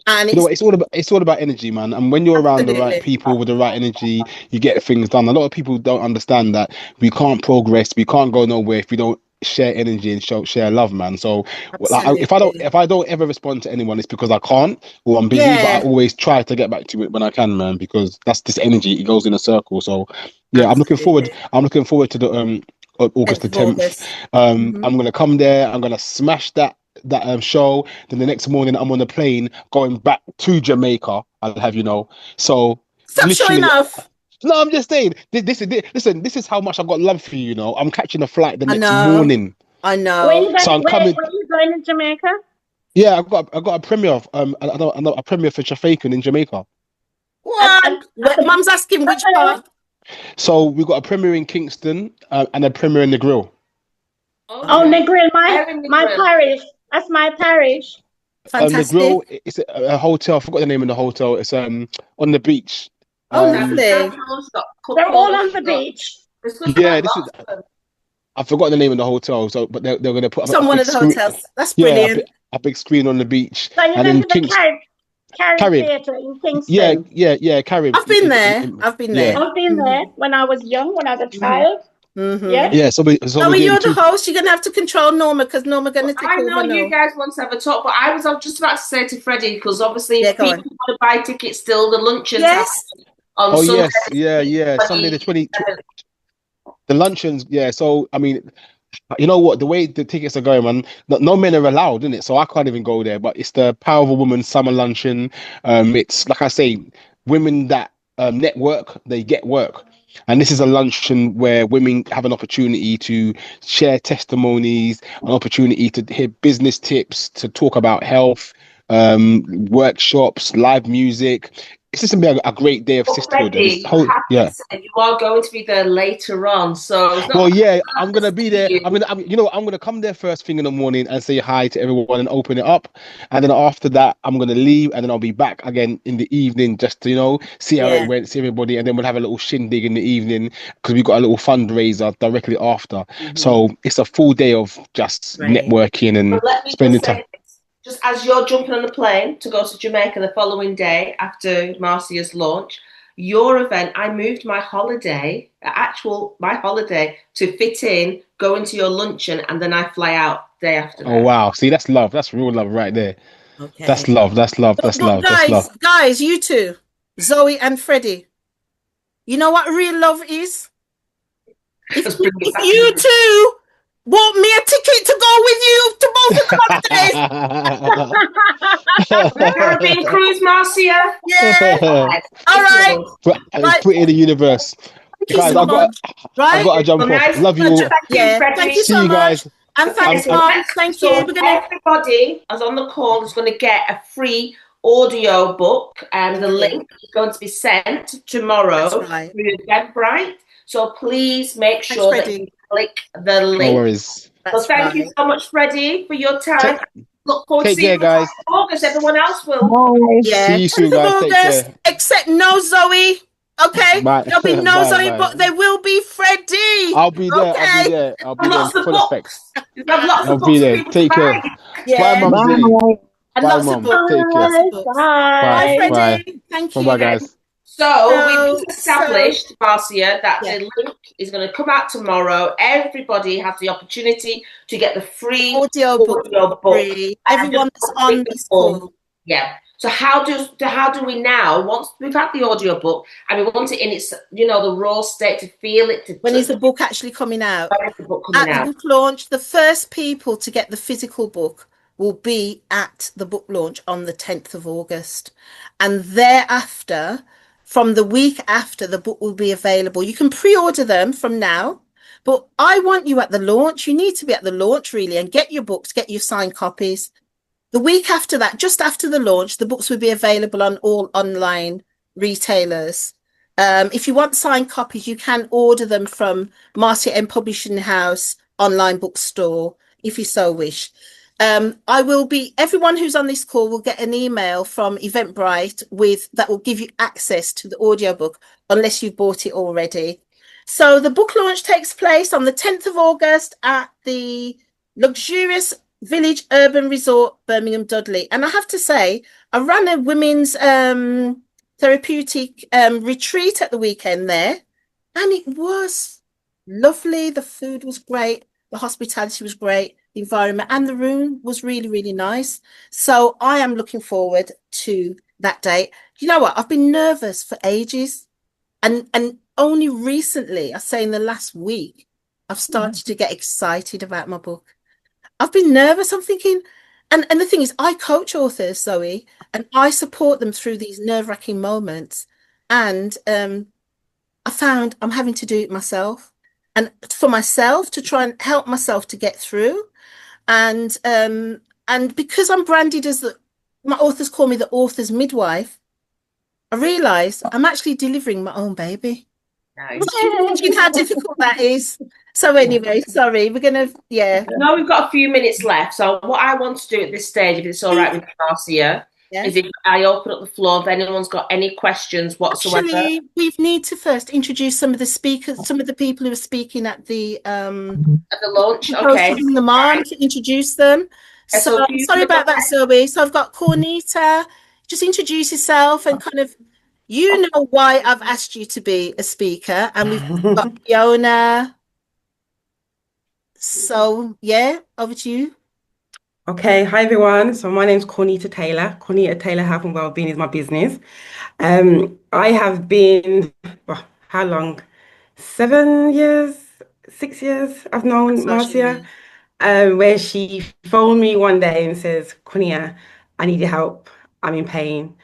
And You know what? It's all about energy, man. And when you're around the right people with the right energy, you get things done. A lot of people don't understand that we can't progress, we can't go nowhere if we don't share energy and share love, man. So if I don't ever respond to anyone, it's because I can't or I'm busy. But I always try to get back to it when I can, man, because that's this energy. It goes in a circle. So yeah, I'm looking forward to the August the 10th. I'm gonna come there. I'm gonna smash that show. Then the next morning I'm on a plane going back to Jamaica. I'll have you know. So stop showing off. No, I'm just saying. Listen. This is how much I got love for you. You know, I'm catching a flight the next morning. I know. When So I'm coming. When are you going to Jamaica? Yeah, I got a premiere of a premiere for Chafakin in Jamaica. What? Mum's asking which part. So we got a premiere in Kingston and a premiere in the Grill. Oh, Negril, my parish. That's my parish. Fantastic. The Grill, it's a hotel. I forgot the name of the hotel. It's on the beach. Oh, lovely. They're all on the beach. Yeah, this is. I forgot the name of the hotel. So, but they're going to put one of the hotels. That's brilliant. Yeah, a big screen on the beach. So you went to the Carib Theatre in Kingston. Yeah, Carib. I've been there. I've been there when I was young, when I was a child. Yeah. So you're the host. You're gonna have to control Norma because Norma gonna take over. I know you guys want to have a talk, but I was just about to say to Freddie because obviously if people want to buy tickets, still the luncheon. Yes. On Sunday, yeah. Sunday the 20th. The luncheons. Yeah. So I mean, you know what? The way the tickets are going, man, no men are allowed, isn't it? So I can't even go there. But it's the Power of a Woman summer luncheon. It's like I say, women that network, they get work. And this is a luncheon where women have an opportunity to share testimonies, an opportunity to hear business tips, to talk about health, workshops, live music. It's just gonna be a great day of sisterhood. You are going to be there later on, so. I'm gonna be there. I'm gonna come there first thing in the morning and say hi to everyone and open it up, and then after that, I'm gonna leave, and then I'll be back again in the evening just to see how it went, see everybody, and then we'll have a little shindig in the evening because we've got a little fundraiser directly after. So it's a full day of just networking and spending time. Just as you're jumping on the plane to go to Jamaica the following day after Marcia's launch, your event, I moved my holiday to fit in, go into your luncheon, and then I fly out day after that. Oh, wow. See, that's love. That's real love right there. Okay. That's love. Guys, you two, Zoe and Freddie, you know what real love is? If you two want me a ticket to go with you to both of the holidays. Caribbean cruise, Marcia. Yeah. All right. Put it in the universe. Guys, I've got to jump off. Love you all. Thank you so much. Guys. And thanks, Mark. Thank you. Everybody as on the call is going to get a free audio book, and the link is going to be sent tomorrow through Eventbrite. So please make sure that you click the link. No worries. So thank you so much, Freddie, for your time. Look forward to seeing you guys. In August. Everyone else will. See you soon, guys. Take care. Except no Zoe. Okay, there'll be no Zoe, but there will be Freddie. I'll be there. I'll be there in full effect. I'll be there. Take care. Bye, Mum. Bye, Mum. Take care. Bye, Freddie. Thank you. Bye, guys. So we've established, Marcia, that the link is going to come out tomorrow. Everybody has the opportunity to get the free audio book. Everyone that's on this call. Yeah. So So how do we now, once we've had the audiobook and we want it in its, the raw state, to feel it, to When is the book actually coming out? when is the book coming At the out? book launch, the first people to get the physical book will be at the book launch on the 10th of August. And thereafter, from the week after, the book will be available. You can pre-order them from now, but I want you at the launch. You need to be at the launch, really, and get your books, get your signed copies. The week after that, just after the launch, the books will be available on all online retailers. If you want signed copies, you can order them from Marcia M Publishing House online bookstore, if you so wish. Everyone who's on this call will get an email from Eventbrite that will give you access to the audiobook, unless you've bought it already. So the book launch takes place on the 10th of August at the luxurious Village Urban Resort, Birmingham Dudley. And I have to say, I ran a women's therapeutic retreat at the weekend there, and it was lovely. The food was great, the hospitality was great, the environment and the room was really, really nice. So I am looking forward to that date. You know what? I've been nervous for ages, and only recently, I say in the last week, I've started to get excited about my book. I've been nervous. I'm thinking, and the thing is, I coach authors, Zoe, and I support them through these nerve-wracking moments. And I found I'm having to do it myself, and for myself, to try and help myself to get through. And because I'm branded as my authors call me the author's midwife, I realised I'm actually delivering my own baby. Nice. Imagine how difficult that is. So anyway, sorry, I know we've got a few minutes left. So what I want to do at this stage, if it's all right with Marcia, is if I open up the floor, if anyone's got any questions whatsoever. Actually, we need to first introduce some of the speakers, some of the people who are speaking at the launch. Okay. To bring them on, to introduce them. So sorry about that, Zoe. So I've got Cornita. Just introduce yourself and kind of, you know why I've asked you to be a speaker, and we've got Fiona. So yeah, over to you. Okay, hi everyone. So my name's Cornita Taylor. Cornita Taylor Health and Wellbeing is my business. I have been, how long? 7 years, 6 years I've known Marcia. Where she phoned me one day and says, Cornita, I need your help. I'm in pain.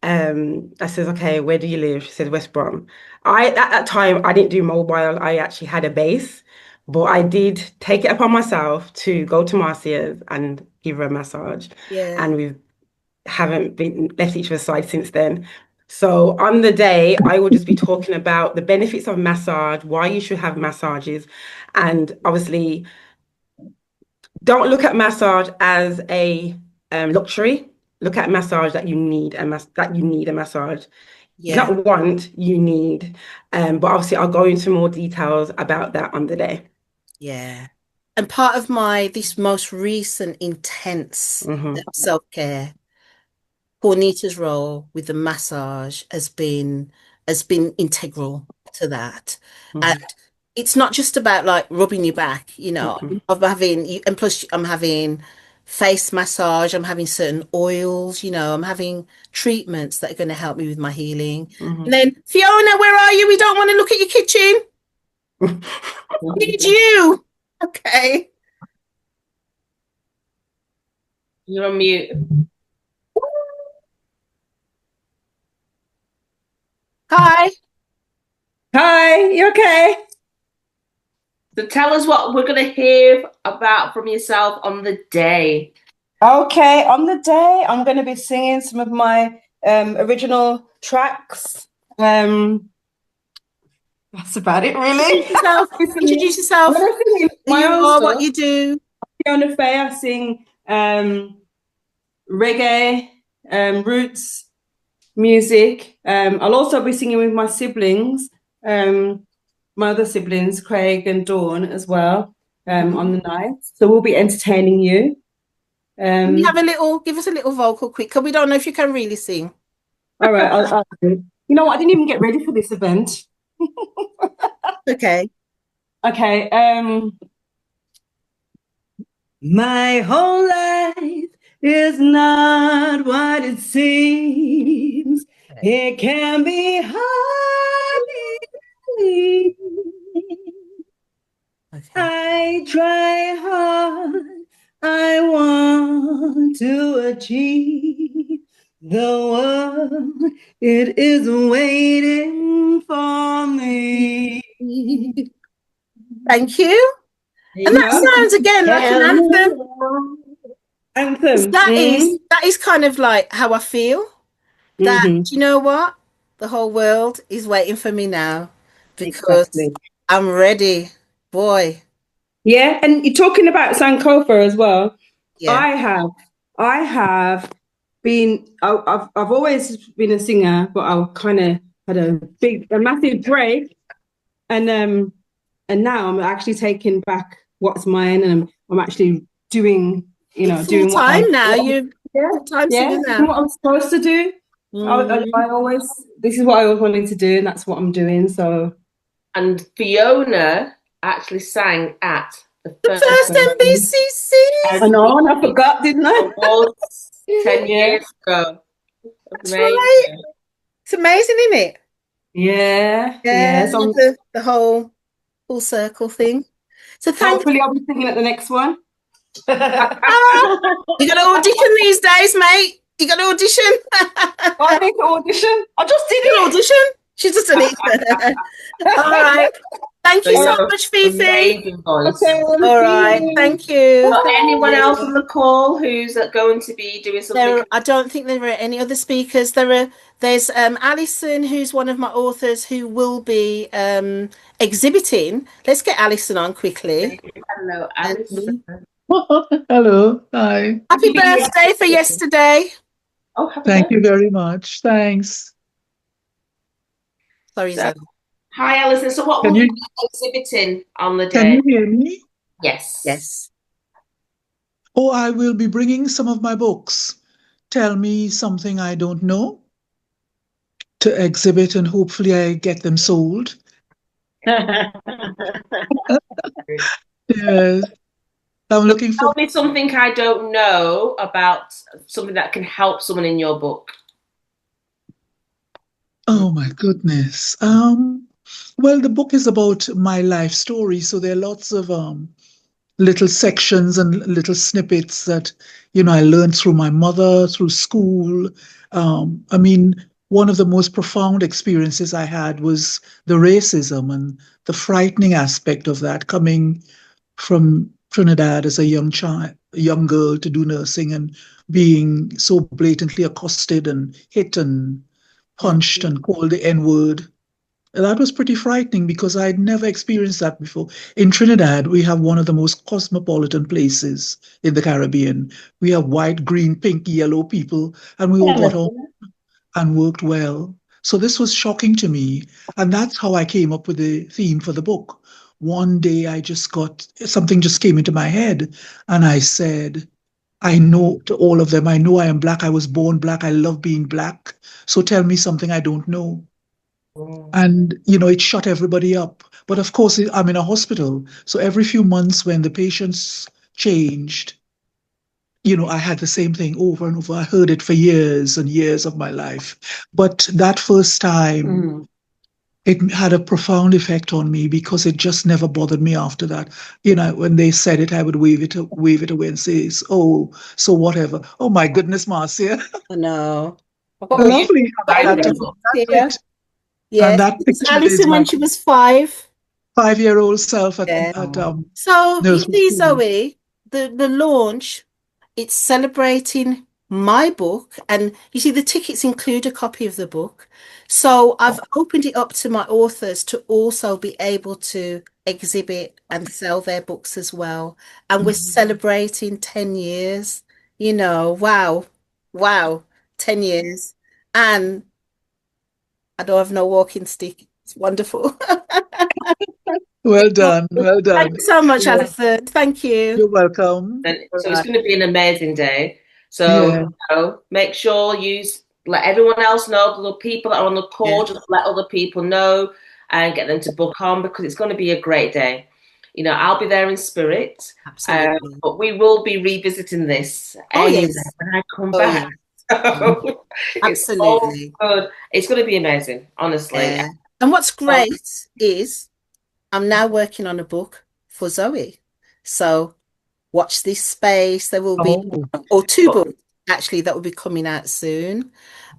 I says, okay, where do you live? She said, West Brom. At that time, I didn't do mobile. I actually had a base, but I did take it upon myself to go to Marcia's and give her a massage. Yeah. And we haven't been left each other's side since then. So on the day, I will just be talking about the benefits of massage, why you should have massages, and obviously don't look at massage as a luxury. Look at massage that you need a massage. Yeah. Not want, you need. But obviously I'll go into more details about that on the day. Yeah. And part of this most recent intense self-care, Cornita's role with the massage has been integral to that. And it's not just about like rubbing your back, of having, and plus I'm having face massage, I'm having certain oils, I'm having treatments that are going to help me with my healing. And then, Fiona, where are you? We don't want to look at your kitchen. Need you. Okay. You're on mute. Hi. Hi, you okay? So tell us what we're going to hear about from yourself on the day. Okay, on the day, I'm going to be singing some of my original tracks. That's about it, really. Introduce yourself. Who you are, what you do. Fiona Faye, I sing reggae, roots music. I'll also be singing with my siblings, my other siblings, Craig and Dawn, as well, on the night. So we'll be entertaining you. Give us a little vocal quick, because we don't know if you can really sing. All right. I'll you know what? I didn't even get ready for this event. Okay. Okay. My whole life is not what it seems. It can be hard. Okay. I try hard. I want to achieve the world. It is waiting for me. Thank you. And that sounds again like an anthem. Anthem. That is kind of like how I feel. That, do you know what? The whole world is waiting for me now because Exactly. I'm ready. Boy. Yeah, and you're talking about Sankofa as well. Yeah. I have been. I've always been a singer, but I kind of had a massive break, and now I'm actually taking back what's mine, and I'm actually doing, It's full doing what time now. You're full time singer doing now. what I'm supposed to do. This is what I always wanted to do, and that's what I'm doing. So. And Fiona actually sang at the First MBCC. I know, and I forgot, didn't I? Awards 10 years ago. That's right. It's amazing, isn't it? Yeah. So The whole full circle thing. So hopefully I'll be singing at the next one. You got to audition these days, mate. You got to audition. I need to audition. I just did an audition. She just did it. All right. Thank you so much, Fifi. Amazing voice. Okay, all right. Thank you. Anyone else on the call who's going to be doing something? I don't think there are any other speakers. There's Alison, who's one of my authors, who will be exhibiting. Let's get Alison on quickly. Hello, Alison. Hello. Hi. Happy birthday for yesterday. Oh, thank you very much. Thanks. Sorry, Zoe. Hi, Alison. So what will you be exhibiting on the day? Can you hear me? Yes. Yes. Oh, I will be bringing some of my books. Tell me something I don't know to exhibit, and hopefully I get them sold. Yes. I'm looking for. Tell me something I don't know about something that can help someone in your book. Oh my goodness. Well, the book is about my life story, so there are lots of little sections and little snippets that I learned through my mother, through school. I mean, one of the most profound experiences I had was the racism and the frightening aspect of that, coming from Trinidad as a young girl to do nursing, and being so blatantly accosted and hit and punched and called the N-word. That was pretty frightening because I'd never experienced that before. In Trinidad, we have one of the most cosmopolitan places in the Caribbean. We have white, green, pink, yellow people, and we all got on and worked well. So this was shocking to me. And that's how I came up with the theme for the book. One day something just came into my head, and I said, I know to all of them, I know I am Black. I was born Black. I love being Black. So tell me something I don't know. And, it shut everybody up. But of course, I'm in a hospital. So every few months when the patients changed, I had the same thing over and over. I heard it for years and years of my life. But that first time, it had a profound effect on me because it just never bothered me after that. When they said it, I would wave it away and say, oh, so whatever. Oh, my goodness, Marcia. No. Lovely. That's it. Yeah, and that Alison when she was 5. 5-year-old self So you see, Zoe, the launch, it's celebrating my book, and you see the tickets include a copy of the book. So I've opened it up to my authors to also be able to exhibit and sell their books as well. And we're celebrating 10 years. Wow, 10 years. And I don't have no walking stick. It's wonderful. Well done. Thank you so much, Alison. Thank you. You're welcome. So it's going to be an amazing day. So make sure you let everyone else know, the people that are on the call, just let other people know and get them to book on, because it's going to be a great day. I'll be there in spirit. Absolutely. But we will be revisiting this Oh, anyway yes. when I come Oh, back. yes. So it's all Absolutely. good. It's going to be amazing, honestly. Yeah. And what's Oh, great is I'm now working on a book for Zoe. So watch this space. There will be, oh, or two but books actually that will be coming out soon.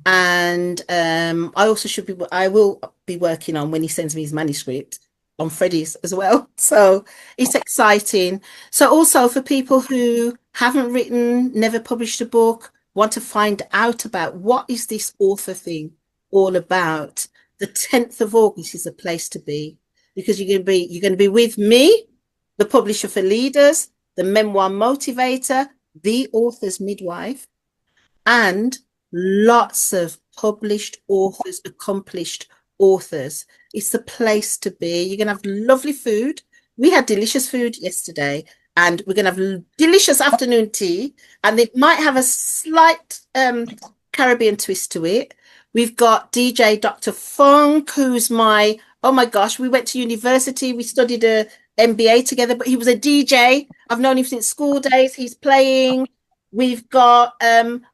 And I will be working on when he sends me his manuscript on Freddie's as well. So it's exciting. So also for people who haven't written, never published a book, want to find out about what is this author thing all about, the 10th of August is a place to be because you're going to be with me, the publisher for leaders, the memoir motivator, the author's midwife, and lots of published authors, accomplished authors. It's the place to be. You're going to have lovely food. We had delicious food yesterday, and we're going to have delicious afternoon tea, and it might have a slight Caribbean twist to it. We've got DJ Dr. Funk, who's oh my gosh, we went to university, we studied a MBA together, but he was a DJ. I've known him since school days. He's playing. We've got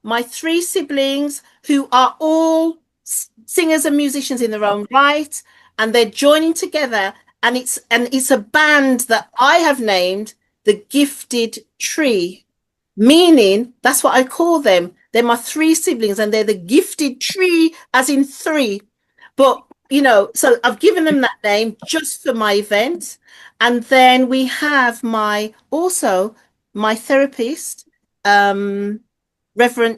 my three siblings who are all singers and musicians in their own right, and they're joining together, and it's a band that I have named the Gifted Tree, meaning that's what I call them. They're my three siblings, and they're the Gifted Tree, as in three. But so I've given them that name just for my event, and then we have my therapist, Reverend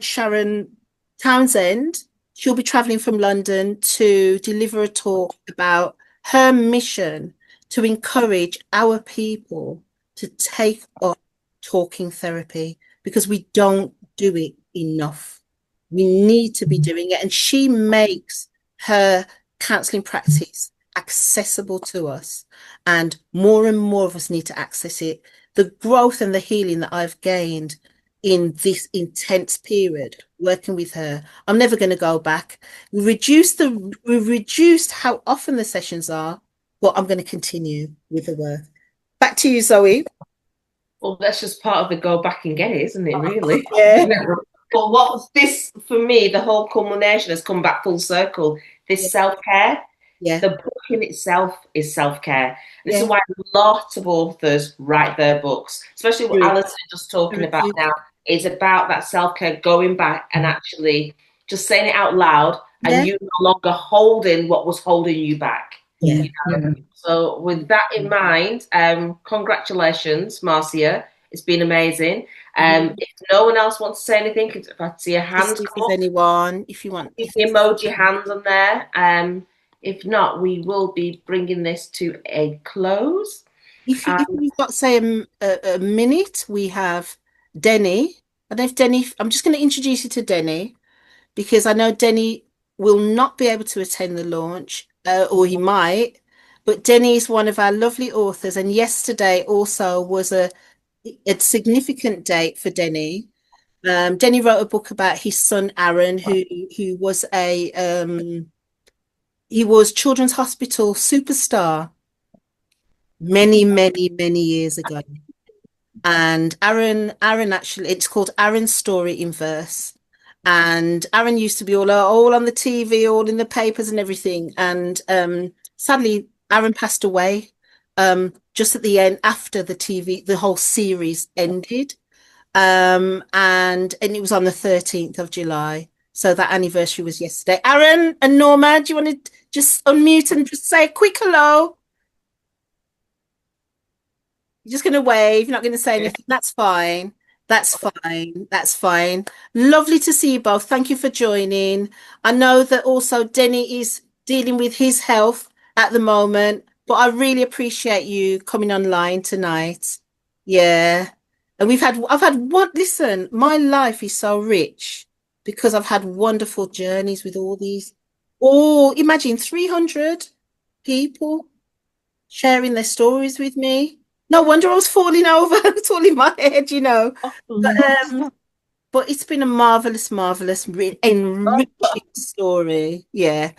Sharon Townsend. She'll be traveling from London to deliver a talk about her mission to encourage our people to take up talking therapy because we don't do it enough. We need to be doing it. And she makes her counseling practice accessible to us. And more of us need to access it. The growth and the healing that I've gained in this intense period working with her, I'm never going to go back. We've reduced how often the sessions are, but I'm going to continue with the work. Back to you, Zoe. well, that's just part of the go back and get it, isn't it, really? Yeah. But what this, for me, the whole culmination has come back full circle. This self-care, Yeah. the book in itself is self-care. And this is Yeah. why lots of authors write their books, especially what True. Alison is just talking about now, is about that self-care, going back and actually just saying it out loud, and Yeah. you no longer holding what was holding you back. Yeah. So with that in mind, congratulations, Marcia. It's been amazing. If no one else wants to say anything, if I see a hand Just if come there's up, anyone, if you want. keep the emoji hands on there. If not, we will be bringing this to a close. If you've got, say, a minute, we have Denny. I don't know if Denny, I'm just going to introduce you to Denny because I know Denny will not be able to attend the launch, or he might, but Denny is one of our lovely authors. And yesterday also was a significant date for Denny. Denny wrote a book about his son Aaron, who was he was Children's Hospital superstar many years ago. And Aaron actually, it's called Aaron's Story in Verse. And Aaron used to be all on the TV, all in the papers and everything. And sadly, Aaron passed away just at the end after the whole series ended. And it was on the 13th of July. So that anniversary was yesterday. Aaron and Norma, do you want to just unmute and just say a quick hello? You're just going to wave. You're not going to say anything. That's fine. That's fine. That's fine. Lovely to see you both. Thank you for joining. I know that also Denny is dealing with his health at the moment, but I really appreciate you coming online tonight. Yeah. And I've had one, listen, my life is so rich because I've had wonderful journeys with all these. Oh, imagine 300 people sharing their stories with me. No wonder I was falling over. It's all in my head, But it's been a marvelous, enriching story. Yeah.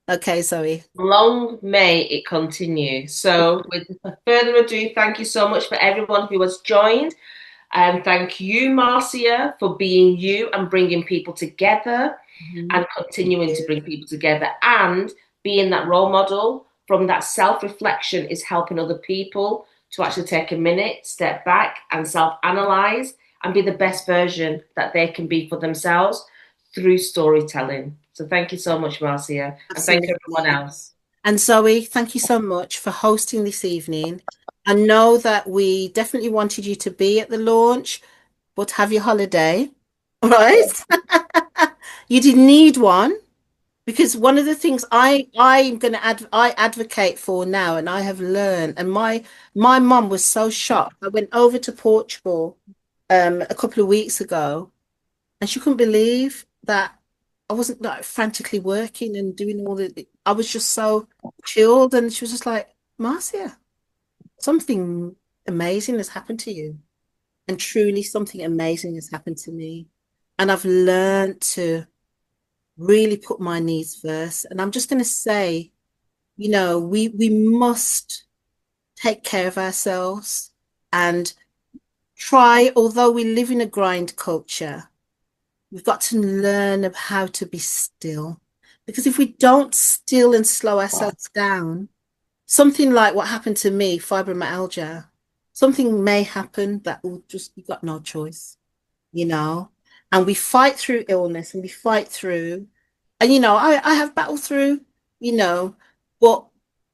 Okay, Zoe. Long may it continue. So, with further ado, thank you so much for everyone who has joined. And thank you, Marcia, for being you and bringing people together and continuing to bring people together and being that role model from that self-reflection is helping other people to actually take a minute, step back and self-analyze and be the best version that they can be for themselves through storytelling. So thank you so much, Marcia. And thank Absolutely. everyone else. And Zoe, thank you so much for hosting this evening. I know that we definitely wanted you to be at the launch, but have your holiday, all right? You didn't need one because one of the things I'm going to I advocate for now, and I have learned, and my mum was so shocked. I went over to Portugal a couple of weeks ago, and she couldn't believe that I wasn't like frantically working and doing all the. I was just so chilled, and she was just like, Marcia, something amazing has happened to you, and truly something amazing has happened to me, and I've learned to really put my needs first. And I'm just going to say, we must take care of ourselves and try, although we live in a grind culture. We've got to learn of how to be still. Because if we don't still and slow ourselves down, something like what happened to me, fibromyalgia, something may happen that will just, you've got no choice, you know? And we fight through illness and we fight through, and, I have battled through, you know, but,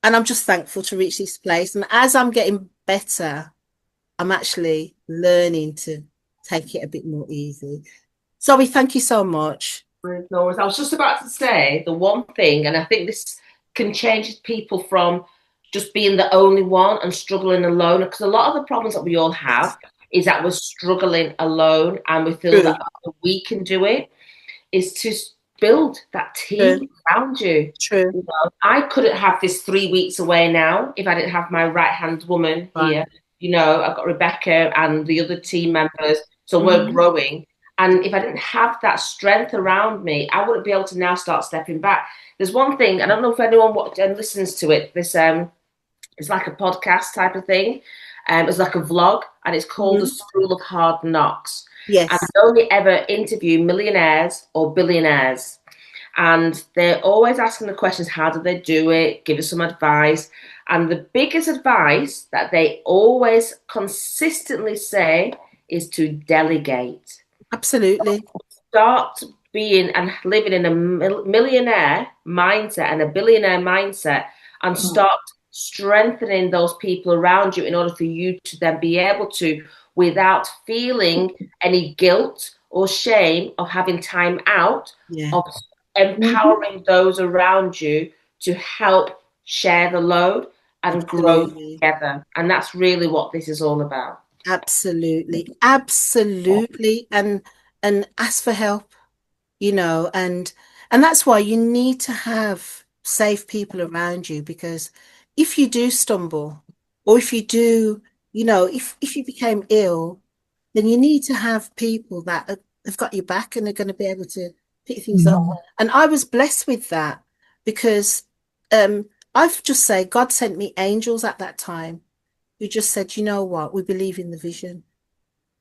and I'm just thankful to reach this place. And as I'm getting better, I'm actually learning to take it a bit more easy. Zoe, thank you so much. No worries. I was just about to say the one thing, and I think this can change people from just being the only one and struggling alone. Because a lot of the problems that we all have is that we're struggling alone and we feel that we can do it, is to build that team around you. True. I couldn't have this 3 weeks away now if I didn't have my right-hand woman here. I've got Rebecca and the other team members. So we're growing. And if I didn't have that strength around me, I wouldn't be able to now start stepping back. There's one thing, I don't know if anyone listens to it. This it's like a podcast type of thing. It's like a vlog, and it's called The School of Hard Knocks. Yes. And they only ever interview millionaires or billionaires. And they're always asking the questions, how do they do it? Give us some advice. And the biggest advice that they always consistently say is to delegate. Absolutely. Start being and living in a millionaire mindset and a billionaire mindset, and start strengthening those people around you in order for you to then be able to, without feeling any guilt or shame of having time out, of empowering those around you to help share the load and grow together. And that's really what this is all about. Absolutely. And ask for help, and that's why you need to have safe people around you, because if you do stumble, or if you do, if you became ill, then you need to have people that have got your back and are going to be able to pick things up. And I was blessed with that because I've just say God sent me angels at that time who just said, you know what, we believe in the vision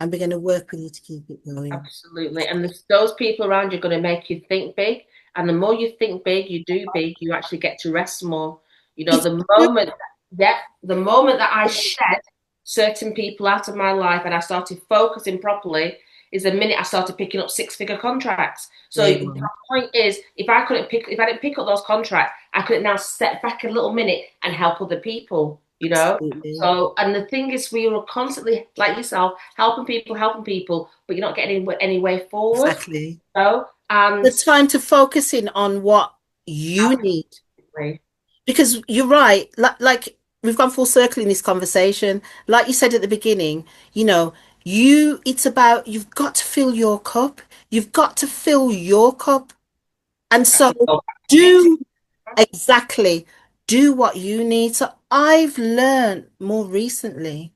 and we're going to work with you to keep it going. Absolutely. And those people around you are going to make you think big. And the more you think big, you do big, you actually get to rest more. The moment that I shed certain people out of my life and I started focusing properly is the minute I started picking up 6-figure contracts. So the point is, if I didn't pick up those contracts, I could now step back a little minute and help other people. So, and the thing is, we were constantly, like yourself, helping people, but you're not getting any way forward. Exactly. And the time to focus in on what you need. Because you're right, like we've gone full circle in this conversation. Like you said at the beginning, it's about, you've got to fill your cup. You've got to fill your cup. And so do what you need. So I've learned more recently,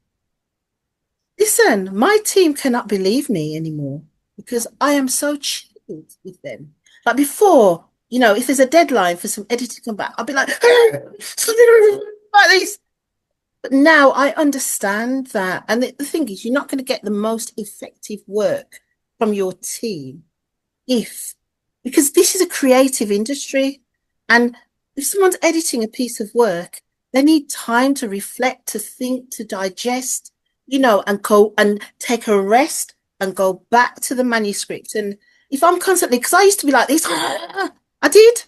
listen, my team cannot believe me anymore because I am so chilled with them. Like before, you know, if there's a deadline for some editing to come back, I'll be like, like this. But now I understand that. And the thing is, you're not going to get the most effective work from your team because this is a creative industry. And if someone's editing a piece of work, they need time to reflect, to think, to digest, you know, and go and take a rest and go back to the manuscript. And if I'm constantly, because I used to be like this, I did.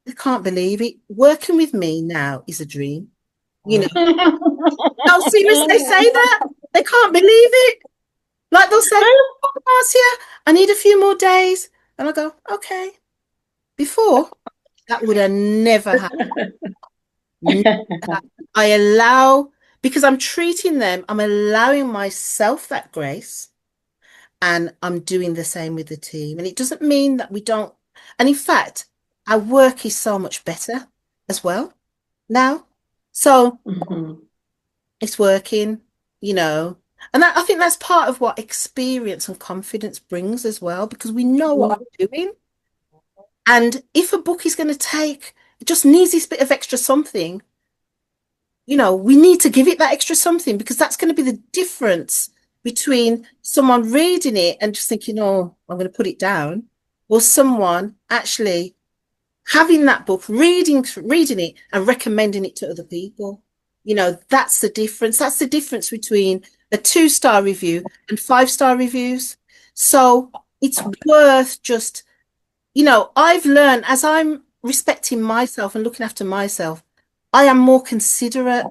I can't believe it. Working with me now is a dream. You know, no, seriously, they say that. They can't believe it. Like they'll say, oh, Marcia, I need a few more days. And I go, okay. Before, that would have never happened. I allow, because I'm treating them, I'm allowing myself that grace, and I'm doing the same with the team. And it doesn't mean that we don't, and in fact, our work is so much better as well now. So it's working, you know, and I think that's part of what experience and confidence brings as well, because we know what I'm doing. And if a book is going to take, it just needs this bit of extra something, you know, we need to give it that extra something, because that's going to be the difference between someone reading it and just thinking, oh, I'm going to put it down, or someone actually having that book, reading it and recommending it to other people. You know, that's the difference. That's the difference between a 2-star review and 5-star reviews. So it's worth just, you know, I've learned as I'm respecting myself and looking after myself, I am more considerate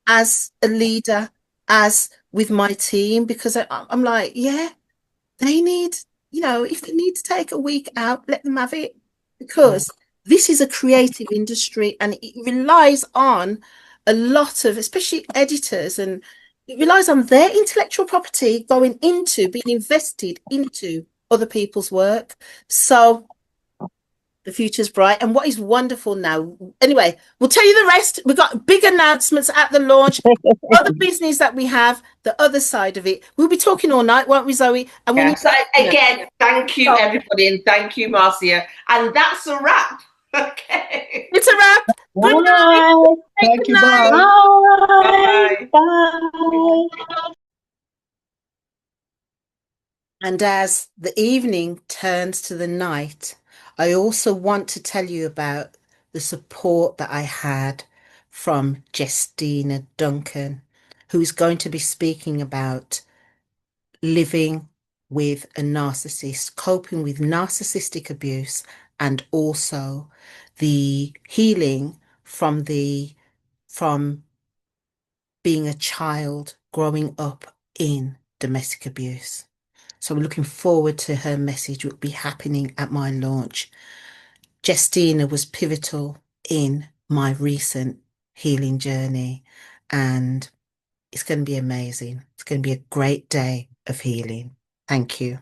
as a leader, as with my team, because I'm like, yeah, they need, you know, if they need to take a week out, let them have it, because this is a creative industry and it relies on a lot of, especially editors, and it relies on their intellectual property going into being invested into other people's work. So the future's bright. And what is wonderful now, anyway, we'll tell you the rest. We've got big announcements at the launch, other business that we have, the other side of it. We'll be talking all night, won't we, Zoe? And yeah. So again, thank you, everybody, and thank you, Marcia. And that's a wrap. Okay. It's a wrap. Good night. Thank you. Bye. Bye. Bye. And as the evening turns to the night, I also want to tell you about the support that I had from Justina Duncan, who is going to be speaking about living with a narcissist, coping with narcissistic abuse, and also the healing from being a child growing up in domestic abuse. So we're looking forward to her message, which will be happening at my launch. Justina was pivotal in my recent healing journey, and it's going to be amazing. It's going to be a great day of healing. Thank you.